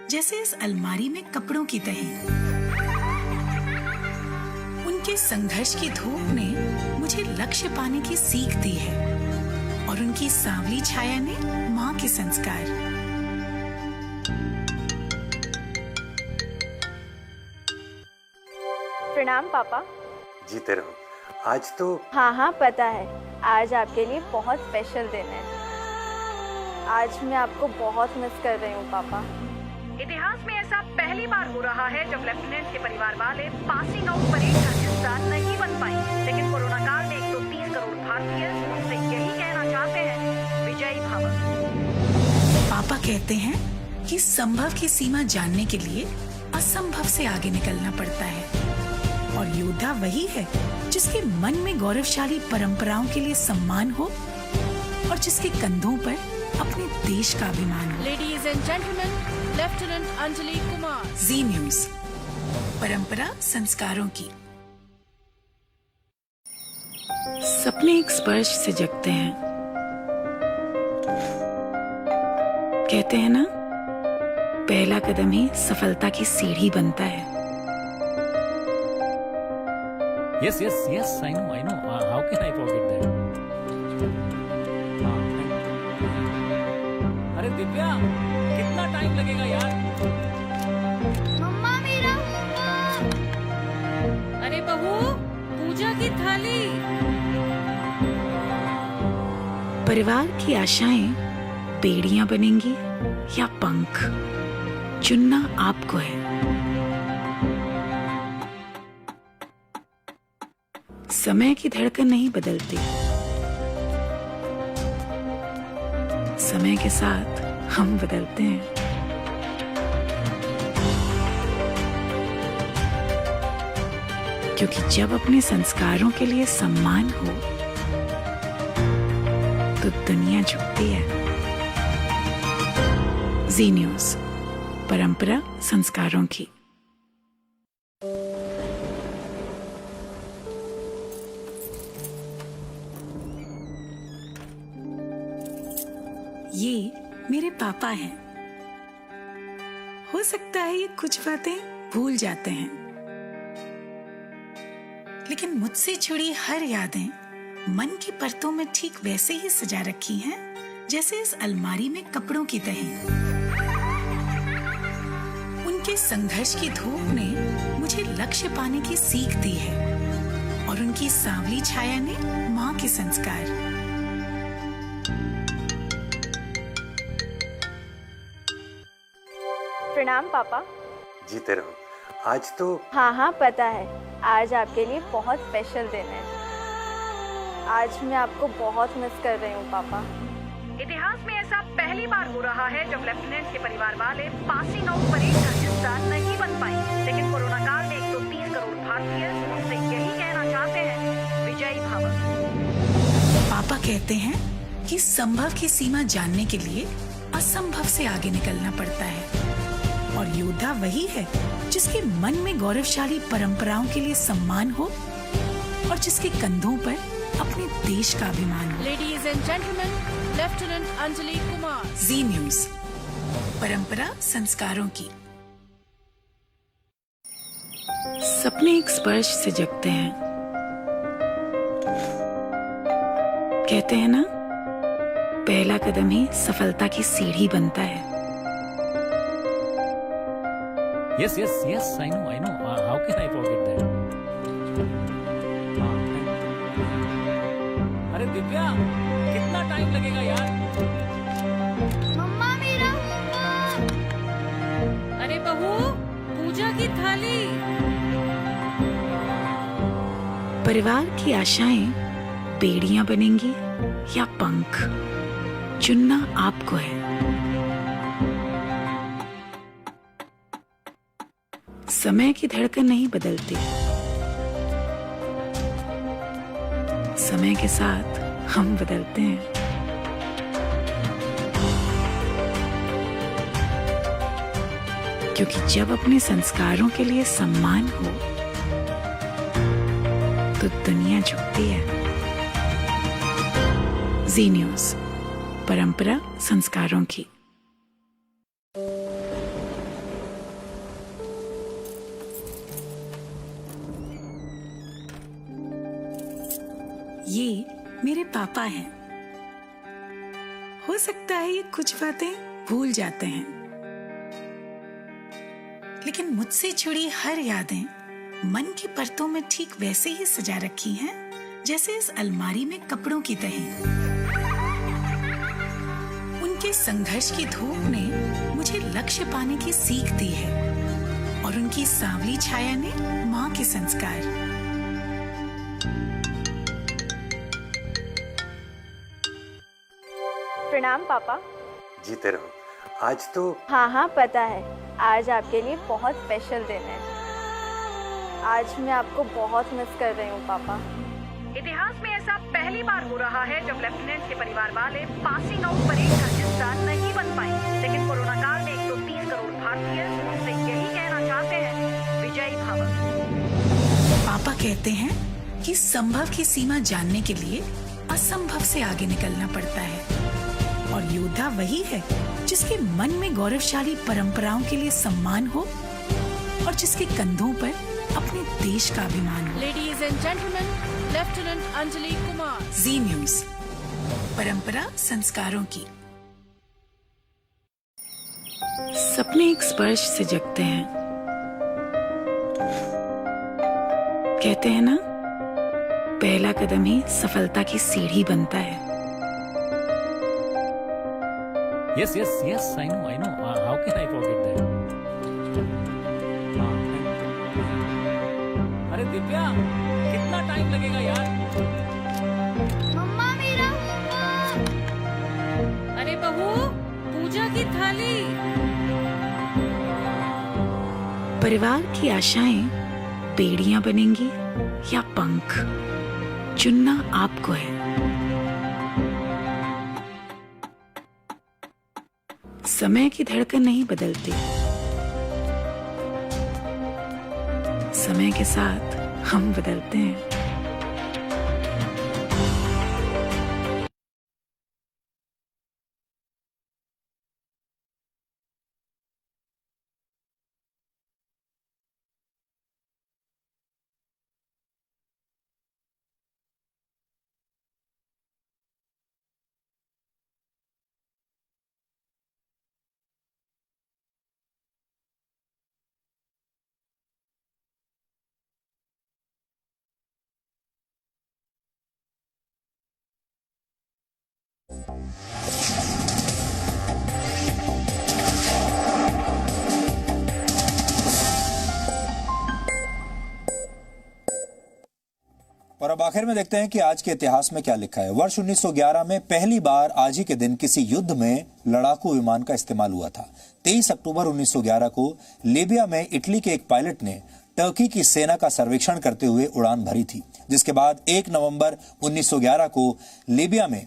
जैसे इस अलमारी में कपड़ों की तहें। उनके संघर्ष की धूप ने मुझे लक्ष्य पाने की सीख दी है और उनकी सांवली छाया ने माँ के संस्कार। प्रणाम पापा। जीते रहो। आज तो हाँ पता है, आज आपके लिए बहुत स्पेशल दिन है। आज मैं आपको बहुत मिस कर रही हूँ पापा। इतिहास में ऐसा पहली बार हो रहा है जब लेफ्टिनेंट के परिवार वाले पासिंग आउट परेड का हिस्सा नहीं बन पाए, लेकिन कोरोना काल में 130 करोड़ भारतीय उनसे यही कहना चाहते हैं, विजयी भव। पापा कहते हैं कि संभव की सीमा जानने के लिए असंभव से आगे निकलना पड़ता है, और योद्धा वही है जिसके मन में गौरवशाली परंपराओं के लिए सम्मान हो और जिसके कंधों पर अपने देश का अभिमान हो। Ladies and gentleman, lieutenant Anjali Kumar. Zee News, परंपरा संस्कारों की। सपने एक स्पर्श से जगते हैं। कहते हैं ना, पहला कदम ही सफलता की सीढ़ी बनता है। Yes, I know. How can I forget that? अरे दिव्या, कितना टाइम लगेगा यार? मम्मा मेरा होमवर्क। अरे बहू, पूजा की थाली। परिवार की आशाएं बेड़ियां बनेंगी या पंख, चुनना आपको है। समय की धड़कन नहीं बदलती, समय के साथ हम बदलते हैं। क्योंकि जब अपने संस्कारों के लिए सम्मान हो तो दुनिया झुकती है। जी न्यूज, परंपरा संस्कारों की। ये मेरे पापा हैं। हो सकता है ये कुछ बातें भूल जाते हैं, लेकिन मुझसे जुड़ी हर यादें मन की परतों में ठीक वैसे ही सजा रखी हैं जैसे इस अलमारी में कपड़ों की तहें। उनके संघर्ष की धूप ने मुझे लक्ष्य पाने की सीख दी है और उनकी सांवली छाया ने माँ के संस्कार। प्रणाम पापा। जीते रहो। आज तो हाँ पता है, आज आपके लिए बहुत स्पेशल दिन है। आज मैं आपको बहुत मिस कर रही हूँ पापा। इतिहास में ऐसा पहली बार हो रहा है जब लेफ्टिनेंट के परिवार वाले पासिंग आउट परेड का हिस्सा नहीं बन पाए, लेकिन कोरोना काल में 130 करोड़ भारतीय उनसे यही कहना चाहते हैं, विजयी भव। पापा कहते हैं कि संभव की सीमा जानने के लिए असंभव से आगे निकलना पड़ता है, और योद्धा वही है जिसके मन में गौरवशाली परंपराओं के लिए सम्मान हो और जिसके कंधों पर अपने देश का अभिमान हो। Ladies and gentleman, lieutenant Anjali Kumar. Zee News, परंपरा संस्कारों की। सपने एक स्पर्श से जगते हैं, कहते हैं ना, पहला कदम ही सफलता की सीढ़ी बनता है। Yes, yes, yes. I know. How can I forget that? अरे दिव्या, कितना टाइम लगेगा यार? मम्मा मेरा अरे बहू, पूजा की थाली। परिवार की आशाएं बेड़ियां बनेंगी या पंख, चुनना आपको है। समय की धड़कन नहीं बदलती, समय के साथ हम बदलते हैं। क्योंकि जब अपने संस्कारों के लिए सम्मान हो तो दुनिया झुकती है। जी न्यूज, परंपरा संस्कारों की। ये मेरे पापा हैं। हो सकता है ये कुछ बातें भूल जाते हैं, लेकिन मुझसे जुड़ी हर यादें मन की परतों में ठीक वैसे ही सजा रखी हैं जैसे इस अलमारी में कपड़ों की तहें। उनके संघर्ष की धूप ने मुझे लक्ष्य पाने की सीख दी है, और उनकी सांवली छाया ने माँ के संस्कार। प्रणाम पापा। जीते रहो। आज तो हाँ पता है, आज आपके लिए बहुत स्पेशल दिन है। आज मैं आपको बहुत मिस कर रही हूँ पापा। इतिहास में ऐसा पहली बार हो रहा है जब लेफ्टिनेंट के परिवार वाले पासिंग आउट परेड का हिस्सा नहीं बन पाए, लेकिन कोरोना काल में 130 करोड़ भारतीय उनसे यही कहना चाहते हैं, विजयी भव। पापा कहते हैं कि संभव की सीमा जानने के लिए असंभव से आगे निकलना पड़ता है, और योद्धा वही है जिसके मन में गौरवशाली परंपराओं के लिए सम्मान हो और जिसके कंधों पर अपने देश का अभिमान हो। Ladies and gentleman, lieutenant Anjali Kumar. Zee News, परंपरा संस्कारों की। सपने एक स्पर्श से जगते हैं, कहते हैं ना, पहला कदम ही सफलता की सीढ़ी बनता है। Yes, I know. How can I forget that? अरे दिव्या, कितना टाइम लगेगा यार? मम्मा मेरा अरे बहू, पूजा की थाली। परिवार की आशाएं बेड़ियां बनेंगी या पंख, चुनना आपको है। समय की धड़कन नहीं बदलती, समय के साथ हम बदलते हैं। और अब आखिर में देखते हैं कि आज के इतिहास में क्या लिखा है। वर्ष 1911 में पहली बार आज ही के दिन किसी युद्ध में लड़ाकू विमान का इस्तेमाल हुआ था। 23 अक्टूबर 1911 को लीबिया में इटली के एक पायलट ने टर्की की सेना का सर्वेक्षण करते हुए उड़ान भरी थी, जिसके बाद 1 नवंबर 1911 को लीबिया में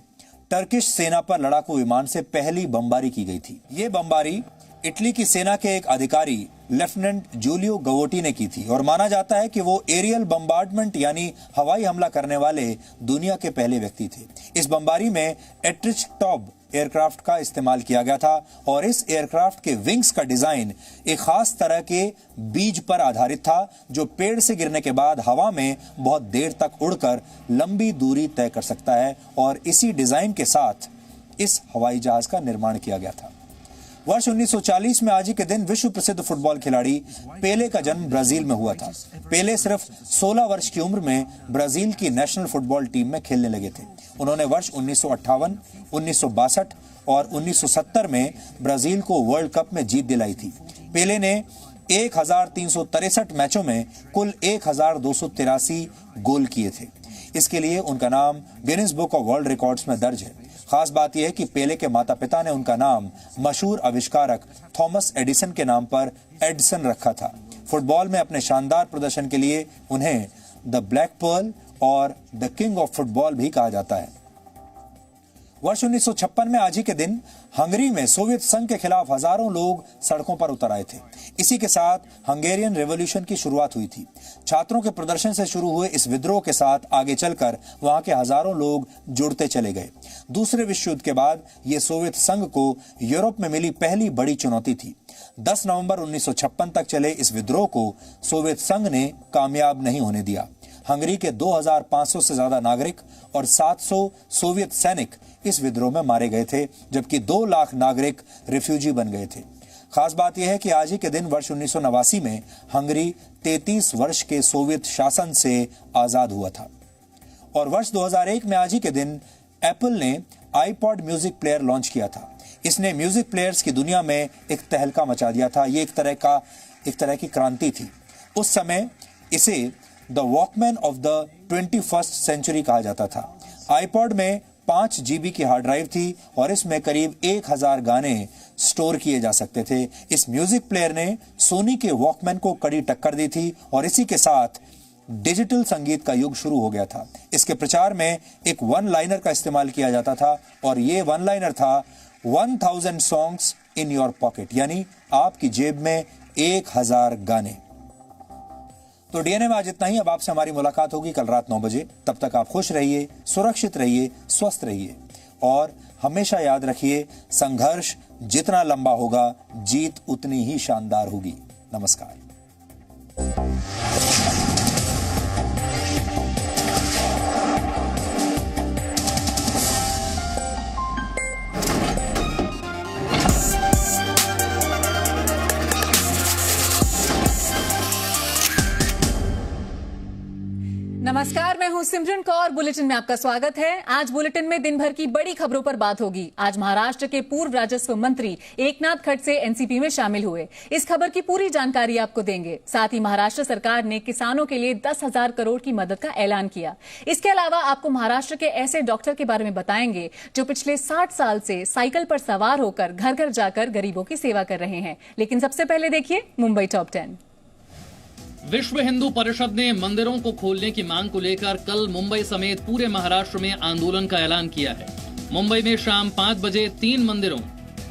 टर्किश सेना पर लड़ाकू विमान से पहली बमबारी की गई थी। ये बमबारी इटली की सेना के एक अधिकारी लेफ्टिनेंट जूलियो गवोटी ने की थी और माना जाता है कि वो एरियल बम्बार्डमेंट यानी हवाई हमला करने वाले दुनिया के पहले व्यक्ति थे। इस बमबारी में एट्रिच टॉब एयरक्राफ्ट का इस्तेमाल किया गया था और इस एयरक्राफ्ट के विंग्स का डिजाइन एक खास तरह के बीज पर आधारित था, जो पेड़ से गिरने के बाद हवा में बहुत देर तक उड़कर लंबी दूरी तय कर सकता है और इसी डिजाइन के साथ इस हवाई जहाज का निर्माण किया गया था। वर्ष 1940 में आज ही के दिन विश्व प्रसिद्ध फुटबॉल खिलाड़ी पेले का जन्म ब्राजील में हुआ था। पेले सिर्फ 16 वर्ष की उम्र में ब्राजील की नेशनल फुटबॉल टीम में खेलने लगे थे। उन्होंने वर्ष 1958, 1962 और 1970 में ब्राजील को वर्ल्ड कप में जीत दिलाई थी। पेले ने 1363 मैचों में कुल 1283 गोल किए थे। इसके लिए उनका नाम Guinness book of world records में दर्ज है। खास बात यह है कि पेले के माता पिता ने उनका नाम मशहूर आविष्कारक थॉमस एडिसन के नाम पर एडिसन रखा था। फुटबॉल में अपने शानदार प्रदर्शन के लिए उन्हें द ब्लैक पर्ल और द किंग ऑफ फुटबॉल भी कहा जाता है। वर्ष 1956 में आज ही के दिन हंगरी में सोवियत संघ के खिलाफ हजारों लोग सड़कों पर उतर आए थे। इसी के साथ हंगेरियन रेवोल्यूशन की शुरुआत हुई थी। छात्रों के प्रदर्शन से शुरू हुए इस विद्रोह के साथ आगे चलकर वहां के हजारों लोग जुड़ते चले गए। दूसरे विश्व युद्ध के बाद ये सोवियत संघ को यूरोप में मिली पहली बड़ी चुनौती थी। 10 नवंबर 1956 तक चले इस विद्रोह को सोवियत संघ ने कामयाब नहीं होने दिया। हंगरी के 2500 से ज्यादा नागरिक और 700 सोवियत सैनिक इस विद्रोह में मारे गए थे, जबकि 2 लाख नागरिक रिफ्यूजी बन गए थे। खास बात यह है कि आज ही के दिन वर्ष 1989 में हंगरी 33 वर्ष के सोवियत शासन से आजाद हुआ था। और वर्ष 2001 में आज ही के दिन एप्पल ने आईपॉड म्यूजिक प्लेयर लॉन्च किया था। इसने म्यूजिक प्लेयर्स की दुनिया में एक तहलका मचा दिया था। ये एक तरह की क्रांति थी। उस समय इसे the walkman of the 21st century कहा जाता था। आईपॉड में 5 GB की हार्ड ड्राइव थी और इसमें करीब 1000 गाने स्टोर किए जा सकते थे। इस म्यूजिक प्लेयर ने सोनी के वॉकमैन को कड़ी टक्कर दी थी और इसी के साथ डिजिटल संगीत का युग शुरू हो गया था। इसके प्रचार में एक वन लाइनर का इस्तेमाल किया जाता था और ये वन लाइनर था 1000 सॉन्ग्स इन योर पॉकेट, यानी आपकी जेब में 1000 गाने। तो डीएनए में आज इतना ही। अब आपसे हमारी मुलाकात होगी कल रात 9 बजे। तब तक आप खुश रहिए, सुरक्षित रहिए, स्वस्थ रहिए और हमेशा याद रखिए, संघर्ष जितना लंबा होगा, जीत उतनी ही शानदार होगी। नमस्कार। नमस्कार, मैं हूं सिमरन कौर। बुलेटिन में आपका स्वागत है। आज बुलेटिन में दिन भर की बड़ी खबरों पर बात होगी। आज महाराष्ट्र के पूर्व राजस्व मंत्री एकनाथ खड़से एनसीपी में शामिल हुए। इस खबर की पूरी जानकारी आपको देंगे। साथ ही महाराष्ट्र सरकार ने किसानों के लिए 10,000 करोड़ की मदद का ऐलान किया। इसके अलावा आपको महाराष्ट्र के ऐसे डॉक्टर के बारे में बताएंगे जो पिछले 60 साल से साइकिल पर सवार होकर घर घर जाकर गरीबों की सेवा कर रहे हैं। लेकिन सबसे पहले देखिए मुंबई टॉप 10। विश्व हिंदू परिषद ने मंदिरों को खोलने की मांग को लेकर कल मुंबई समेत पूरे महाराष्ट्र में आंदोलन का ऐलान किया है। मुंबई में शाम 5 बजे 3 मंदिरों,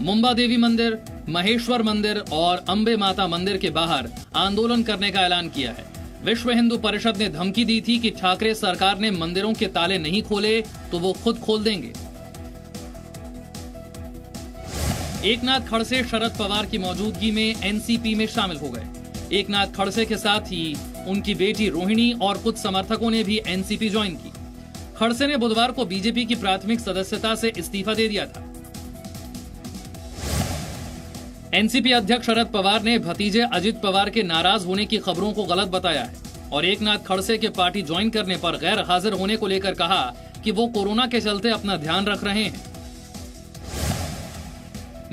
मुंबा देवी मंदिर, महेश्वर मंदिर और अंबे माता मंदिर के बाहर आंदोलन करने का ऐलान किया है। विश्व हिंदू परिषद ने धमकी दी थी कि ठाकरे सरकार ने मंदिरों के ताले नहीं खोले तो वो खुद खोल देंगे। एकनाथ खड़से शरद पवार की मौजूदगी में एनसीपी में शामिल हो गए। एकनाथ खड़से के साथ ही उनकी बेटी रोहिणी और कुछ समर्थकों ने भी एनसीपी ज्वाइन की। खड़से ने बुधवार को बीजेपी की प्राथमिक सदस्यता से इस्तीफा दे दिया था। एनसीपी अध्यक्ष शरद पवार ने भतीजे अजित पवार के नाराज होने की खबरों को गलत बताया है और एकनाथ खड़से के पार्टी ज्वाइन करने पर गैर हाजिर होने को लेकर कहा कि वो कोरोना के चलते अपना ध्यान रख रहे हैं।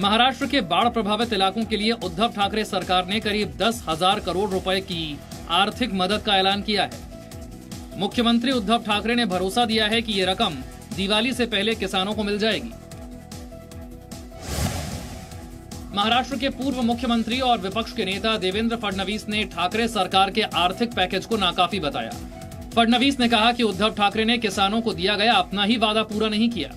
महाराष्ट्र के बाढ़ प्रभावित इलाकों के लिए उद्धव ठाकरे सरकार ने करीब 10,000 करोड़ रुपए की आर्थिक मदद का ऐलान किया है। मुख्यमंत्री उद्धव ठाकरे ने भरोसा दिया है कि ये रकम दिवाली से पहले किसानों को मिल जाएगी। महाराष्ट्र के पूर्व मुख्यमंत्री और विपक्ष के नेता देवेंद्र फडणवीस ने ठाकरे सरकार के आर्थिक पैकेज को नाकाफी बताया। फडणवीस ने कहा कि उद्धव ठाकरे ने किसानों को दिया गया अपना ही वादा पूरा नहीं किया।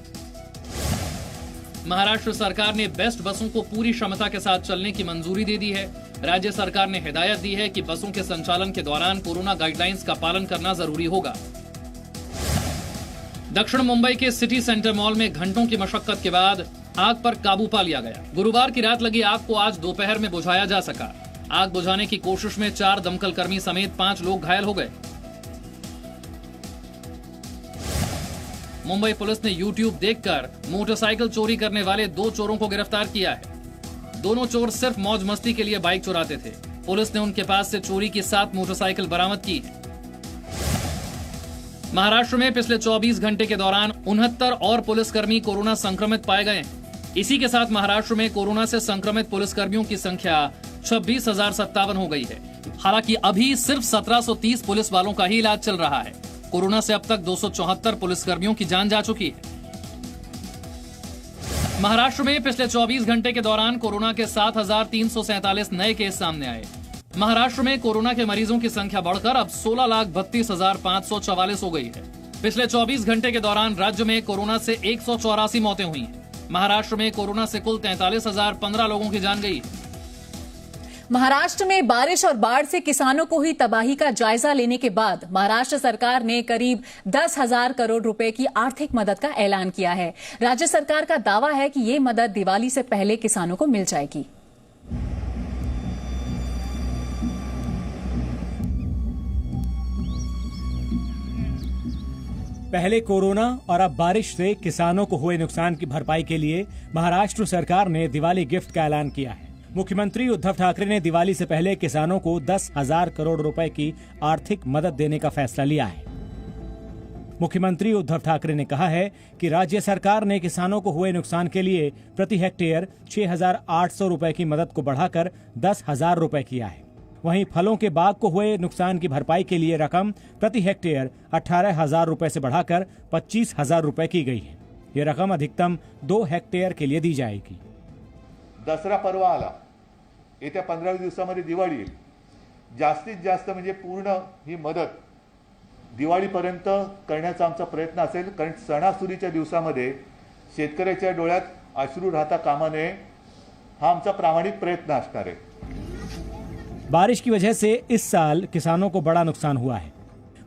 महाराष्ट्र सरकार ने बेस्ट बसों को पूरी क्षमता के साथ चलने की मंजूरी दे दी है। राज्य सरकार ने हिदायत दी है कि बसों के संचालन के दौरान कोरोना गाइडलाइंस का पालन करना जरूरी होगा। दक्षिण मुंबई के सिटी सेंटर मॉल में घंटों की मशक्कत के बाद आग पर काबू पा लिया गया। गुरुवार की रात लगी आग को आज दोपहर में बुझाया जा सका। आग बुझाने की कोशिश में 4 दमकल कर्मी समेत 5 लोग घायल हो गए। मुंबई पुलिस ने YouTube देखकर मोटरसाइकिल चोरी करने वाले 2 चोरों को गिरफ्तार किया है। दोनों चोर सिर्फ मौज मस्ती के लिए बाइक चुराते थे। पुलिस ने उनके पास से चोरी की 7 मोटरसाइकिल बरामद की है। महाराष्ट्र में पिछले 24 घंटे के दौरान 69 और पुलिसकर्मी कोरोना संक्रमित पाए गए हैं। इसी के साथ महाराष्ट्र में कोरोना से संक्रमित पुलिसकर्मियों की संख्या 26,057 हो गई है। हालांकि अभी सिर्फ 1730 पुलिस वालों का ही इलाज चल रहा है। कोरोना से अब तक 274 पुलिसकर्मियों की जान जा चुकी है। महाराष्ट्र में पिछले 24 घंटे के दौरान कोरोना के 7,347 नए केस सामने आए। महाराष्ट्र में कोरोना के मरीजों की संख्या बढ़कर अब 16,32,544 हो गई है। पिछले 24 घंटे के दौरान राज्य में कोरोना से 184 मौतें हुई हैं। महाराष्ट्र में कोरोना से कुल 43,015 लोगों की जान गई है। महाराष्ट्र में बारिश और बाढ़ से किसानों को हुई तबाही का जायजा लेने के बाद महाराष्ट्र सरकार ने करीब 10,000 करोड़ रुपए की आर्थिक मदद का ऐलान किया है। राज्य सरकार का दावा है कि ये मदद दिवाली से पहले किसानों को मिल जाएगी। पहले कोरोना और अब बारिश से किसानों को हुए नुकसान की भरपाई के लिए महाराष्ट्र सरकार ने दिवाली गिफ्ट का ऐलान किया है। मुख्यमंत्री उद्धव ठाकरे ने दिवाली से पहले किसानों को 10,000 करोड़ रुपए की आर्थिक मदद देने का फैसला लिया है। मुख्यमंत्री उद्धव ठाकरे ने कहा है कि राज्य सरकार ने किसानों को हुए नुकसान के लिए प्रति हेक्टेयर 6,800 रुपए की मदद को बढ़ाकर 10,000 रुपए किया है। वहीं फलों के बाग को हुए नुकसान की भरपाई के लिए रकम प्रति हेक्टेयर 18,000 रुपए से बढ़ाकर 25,000 रुपए की गई है। ये रकम अधिकतम 2 हेक्टेयर के लिए दी जाएगी। दसरा पर्व आला, येत्या 15 दिवसामध्ये दिवाळी येईल। जास्तीत जास्त म्हणजे पूर्ण ही मदत दिवाळीपर्यंत करण्याचा आमचा प्रयत्न असेल, कारण सणासुदीच्या दिवसामध्ये शेतकऱ्याच्या डोळ्यात अश्रू राहता कामा नये, हा आमचा प्रामाणिक प्रयत्न असणार आहे। बारिश की वजह से इस साल किसानों को बड़ा नुकसान हुआ है।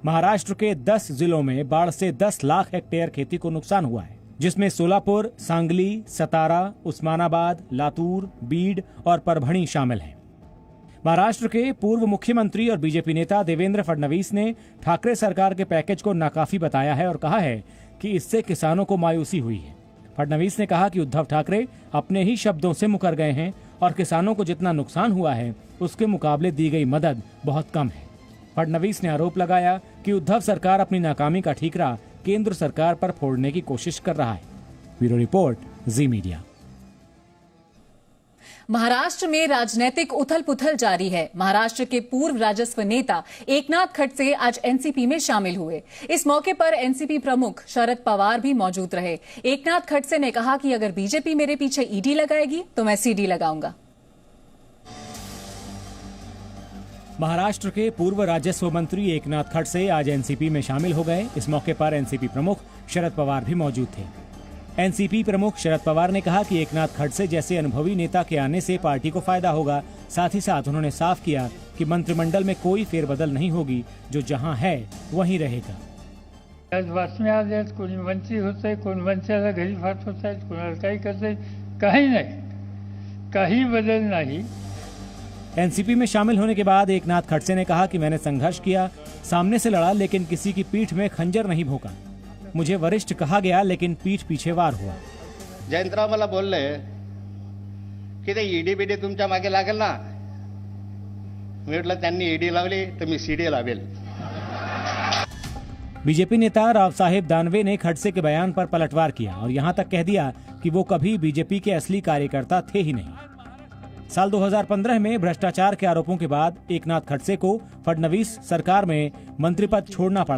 महाराष्ट्र के 10 जिलों में बाढ़ से 10 लाख हेक्टेयर खेती को नुकसान हुआ है, जिसमें सोलापुर, सांगली, सतारा, उस्मानाबाद, लातूर, बीड और परभणी शामिल हैं। महाराष्ट्र के पूर्व मुख्यमंत्री और बीजेपी नेता देवेंद्र फडणवीस ने ठाकरे सरकार के पैकेज को नाकाफी बताया है और कहा है कि इससे किसानों को मायूसी हुई है। फडणवीस ने कहा कि उद्धव ठाकरे अपने ही शब्दों से मुकर गए हैं और किसानों को जितना नुकसान हुआ है उसके मुकाबले दी गई मदद बहुत कम है। फडणवीस ने आरोप लगाया कि उद्धव सरकार अपनी नाकामी का ठीकरा केंद्र सरकार पर फोड़ने की कोशिश कर रहा है। ब्यूरो रिपोर्ट, जी मीडिया। महाराष्ट्र में राजनीतिक उथल पुथल जारी है। महाराष्ट्र के पूर्व राजस्व नेता एकनाथ खडसे आज एनसीपी में शामिल हुए। इस मौके पर एनसीपी प्रमुख शरद पवार भी मौजूद रहे। एकनाथ खडसे ने कहा कि अगर बीजेपी मेरे पीछे ईडी लगाएगी तो मैं सीडी लगाऊंगा। महाराष्ट्र के पूर्व राजस्व मंत्री एकनाथ खडसे आज एनसीपी में शामिल हो गए। इस मौके पर एनसीपी प्रमुख शरद पवार भी मौजूद थे। एनसीपी प्रमुख शरद पवार ने कहा कि एकनाथ खडसे जैसे अनुभवी नेता के आने से पार्टी को फायदा होगा। साथ ही साथ उन्होंने साफ किया कि मंत्रिमंडल में कोई फेरबदल नहीं होगी, जो जहां है वहीं रहेगा। आज बातम्या आल्या, कोणी मंत्री होतंय, कोण मंत्र्याला घरी पाठवत आहेत, कोणाला काही करतंय, काही नाही, काही बदल नहीं। एनसीपी में शामिल होने के बाद एकनाथ खडसे ने कहा कि मैंने संघर्ष किया, सामने से लड़ा, लेकिन किसी की पीठ में खंजर नहीं भोंका। मुझे वरिष्ठ कहा गया, लेकिन पीठ पीछे वार हुआ। जयंतराव मला बोलले की ते ईडी बीडी तुमच्या मागे लागेल ना। मी म्हटलं त्यांनी ईडी लावली तर मी सीडी लावेल। बीजेपी नेता राव साहेब दानवे ने खडसे के बयान पर पलटवार किया और यहां तक कह दिया कि वो कभी बीजेपी के असली कार्यकर्ता थे ही नहीं। साल 2015 में भ्रष्टाचार के आरोपों के बाद एकनाथ खडसे को फडणवीस सरकार में मंत्री पद छोड़ना पड़ा।